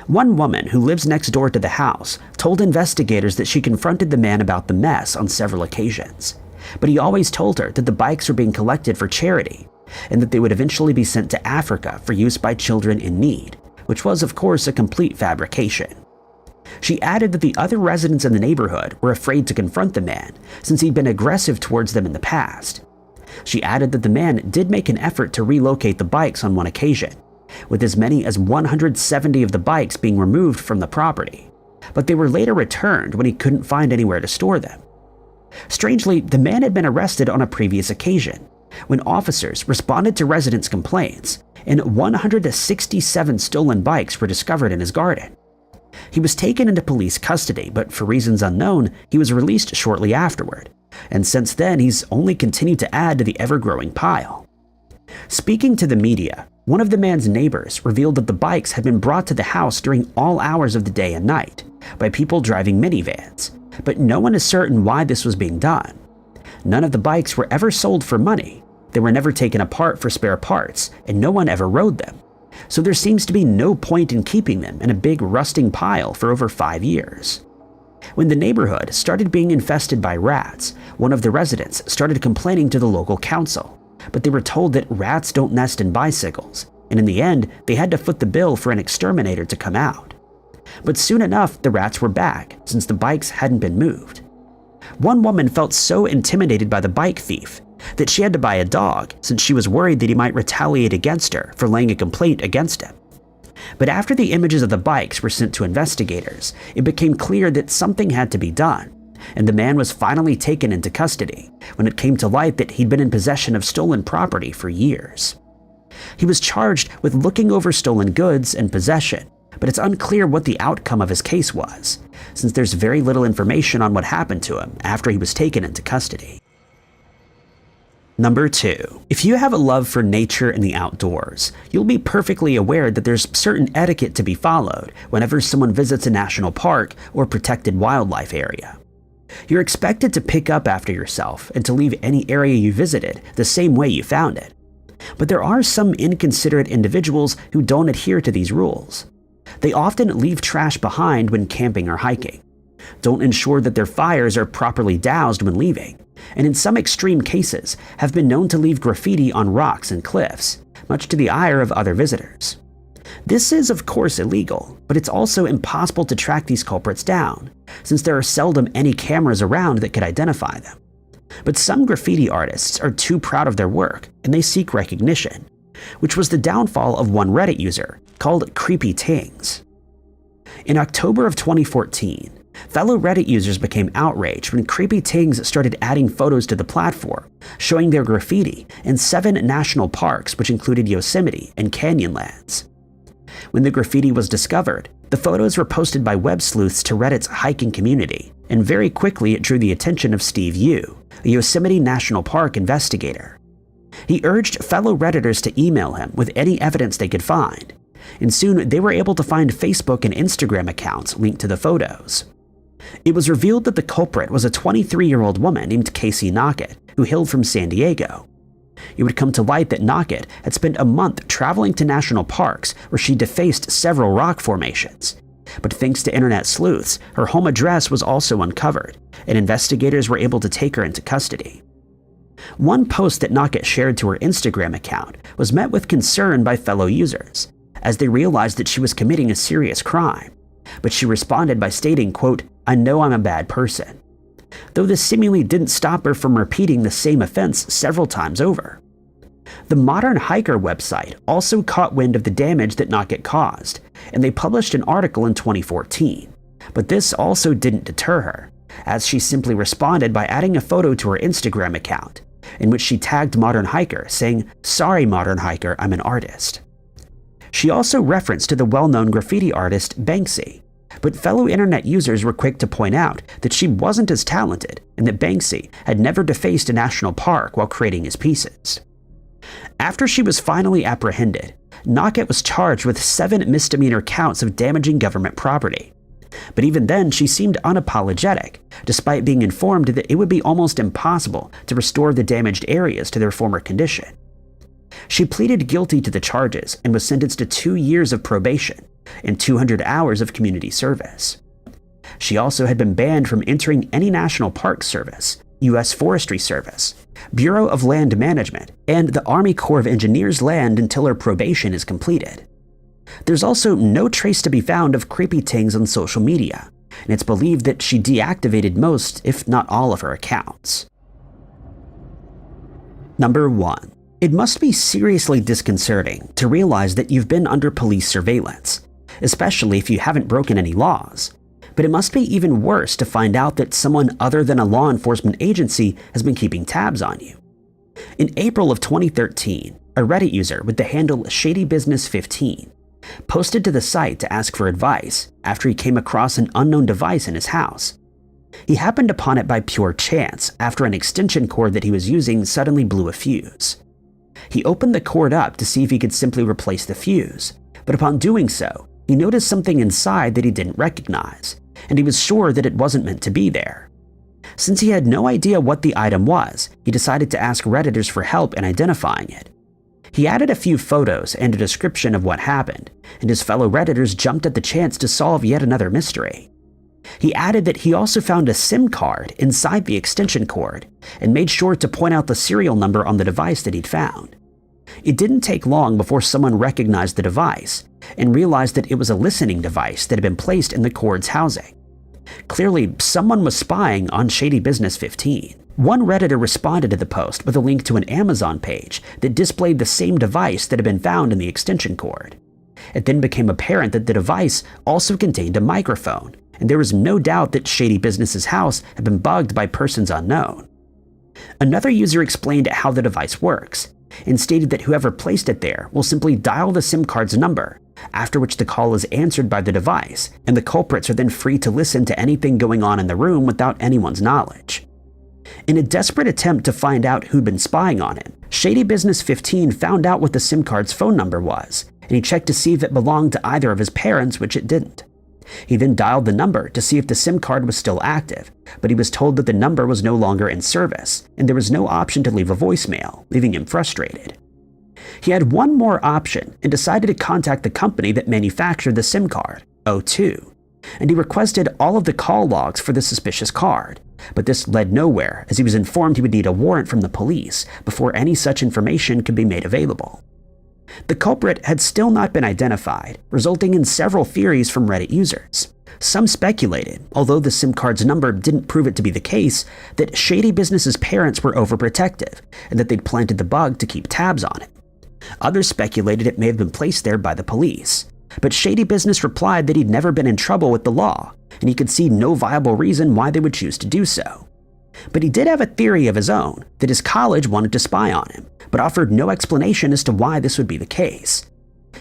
One woman who lives next door to the house told investigators that she confronted the man about the mess on several occasions, but he always told her that the bikes were being collected for charity, and that they would eventually be sent to Africa for use by children in need, which was of course a complete fabrication. She added that the other residents in the neighborhood were afraid to confront the man since he'd been aggressive towards them in the past. She added that the man did make an effort to relocate the bikes on one occasion, with as many as 170 of the bikes being removed from the property, but they were later returned when he couldn't find anywhere to store them. Strangely, the man had been arrested on a previous occasion, when officers responded to residents' complaints, and 167 stolen bikes were discovered in his garden. He was taken into police custody, but for reasons unknown, he was released shortly afterward, and since then he's only continued to add to the ever-growing pile. Speaking to the media, one of the man's neighbors revealed that the bikes had been brought to the house during all hours of the day and night by people driving minivans, but no one is certain why this was being done. None of the bikes were ever sold for money, they were never taken apart for spare parts, and no one ever rode them, so there seems to be no point in keeping them in a big rusting pile for over 5 years. When the neighborhood started being infested by rats, one of the residents started complaining to the local council, but they were told that rats don't nest in bicycles, and in the end, they had to foot the bill for an exterminator to come out. But soon enough, the rats were back, since the bikes hadn't been moved. One woman felt so intimidated by the bike thief that she had to buy a dog, since she was worried that he might retaliate against her for laying a complaint against him. But after the images of the bikes were sent to investigators, it became clear that something had to be done, and the man was finally taken into custody when it came to light that he'd been in possession of stolen property for years. He was charged with looking over stolen goods and possession, but it's unclear what the outcome of his case was, since there's very little information on what happened to him after he was taken into custody. Number 2. If you have a love for nature and the outdoors, you'll be perfectly aware that there's certain etiquette to be followed whenever someone visits a national park or protected wildlife area. You're expected to pick up after yourself and to leave any area you visited the same way you found it. But there are some inconsiderate individuals who don't adhere to these rules. They often leave trash behind when camping or hiking, don't ensure that their fires are properly doused when leaving, and in some extreme cases have been known to leave graffiti on rocks and cliffs, much to the ire of other visitors. This is of course illegal, but it's also impossible to track these culprits down, since there are seldom any cameras around that could identify them. But some graffiti artists are too proud of their work and they seek recognition, which was the downfall of one Reddit user called Creepiest. In October of 2014, fellow Reddit users became outraged when Creepiest started adding photos to the platform, showing their graffiti in 7 national parks, which included Yosemite and Canyonlands. When the graffiti was discovered, the photos were posted by web sleuths to Reddit's hiking community, and very quickly it drew the attention of Steve Yu, a Yosemite National Park investigator. He urged fellow Redditors to email him with any evidence they could find, and soon they were able to find Facebook and Instagram accounts linked to the photos. It was revealed that the culprit was a 23-year-old woman named Casey Knockett, who hailed from San Diego. It would come to light that Knockett had spent a month traveling to national parks where she defaced several rock formations. But thanks to internet sleuths, her home address was also uncovered, and investigators were able to take her into custody. One post that Knockett shared to her Instagram account was met with concern by fellow users, as they realized that she was committing a serious crime. But she responded by stating, quote, "I know I'm a bad person," though this seemingly didn't stop her from repeating the same offense several times over. The Modern Hiker website also caught wind of the damage that Knockett caused, and they published an article in 2014. But this also didn't deter her, as she simply responded by adding a photo to her Instagram account, in which she tagged Modern Hiker, saying, "Sorry Modern Hiker, I'm an artist." She also referenced to the well-known graffiti artist Banksy, but fellow internet users were quick to point out that she wasn't as talented and that Banksy had never defaced a national park while creating his pieces. After she was finally apprehended, Knockett was charged with 7 misdemeanor counts of damaging government property. But even then, she seemed unapologetic, despite being informed that it would be almost impossible to restore the damaged areas to their former condition. She pleaded guilty to the charges and was sentenced to 2 years of probation and 200 hours of community service. She also had been banned from entering any National Park Service, U.S. Forestry Service, Bureau of Land Management, and the Army Corps of Engineers land until her probation is completed. There's also no trace to be found of Creepiest on social media, and it's believed that she deactivated most, if not all, of her accounts. Number 1. It must be seriously disconcerting to realize that you've been under police surveillance, especially if you haven't broken any laws. But it must be even worse to find out that someone other than a law enforcement agency has been keeping tabs on you. In April of 2013, a Reddit user with the handle ShadyBusiness15 posted to the site to ask for advice after he came across an unknown device in his house. He happened upon it by pure chance after an extension cord that he was using suddenly blew a fuse. He opened the cord up to see if he could simply replace the fuse, but upon doing so, he noticed something inside that he didn't recognize, and he was sure that it wasn't meant to be there. Since he had no idea what the item was, he decided to ask Redditors for help in identifying it. He added a few photos and a description of what happened, and his fellow Redditors jumped at the chance to solve yet another mystery. He added that he also found a SIM card inside the extension cord and made sure to point out the serial number on the device that he'd found. It didn't take long before someone recognized the device and realized that it was a listening device that had been placed in the cord's housing. Clearly, someone was spying on ShadyBusiness15. One Redditor responded to the post with a link to an Amazon page that displayed the same device that had been found in the extension cord. It then became apparent that the device also contained a microphone, and there was no doubt that Shady Business's house had been bugged by persons unknown. Another user explained how the device works, and stated that whoever placed it there will simply dial the SIM card's number, after which the call is answered by the device, and the culprits are then free to listen to anything going on in the room without anyone's knowledge. In a desperate attempt to find out who'd been spying on him, ShadyBusiness15 found out what the SIM card's phone number was, and he checked to see if it belonged to either of his parents, which it didn't. He then dialed the number to see if the SIM card was still active, but he was told that the number was no longer in service, and there was no option to leave a voicemail, leaving him frustrated. He had one more option and decided to contact the company that manufactured the SIM card, O2, and he requested all of the call logs for the suspicious card, but this led nowhere as he was informed he would need a warrant from the police before any such information could be made available. The culprit had still not been identified, resulting in several theories from Reddit users. Some speculated, although the SIM card's number didn't prove it to be the case, that Shady Business's parents were overprotective and that they'd planted the bug to keep tabs on it. Others speculated it may have been placed there by the police, but Shady Business replied that he'd never been in trouble with the law, and he could see no viable reason why they would choose to do so. But he did have a theory of his own that his college wanted to spy on him, but offered no explanation as to why this would be the case.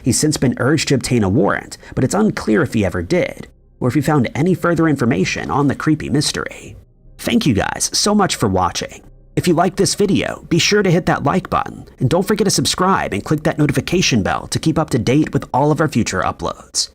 He's since been urged to obtain a warrant, but it's unclear if he ever did, or if he found any further information on the creepy mystery. Thank you guys so much for watching. If you liked this video, be sure to hit that like button, and don't forget to subscribe and click that notification bell to keep up to date with all of our future uploads.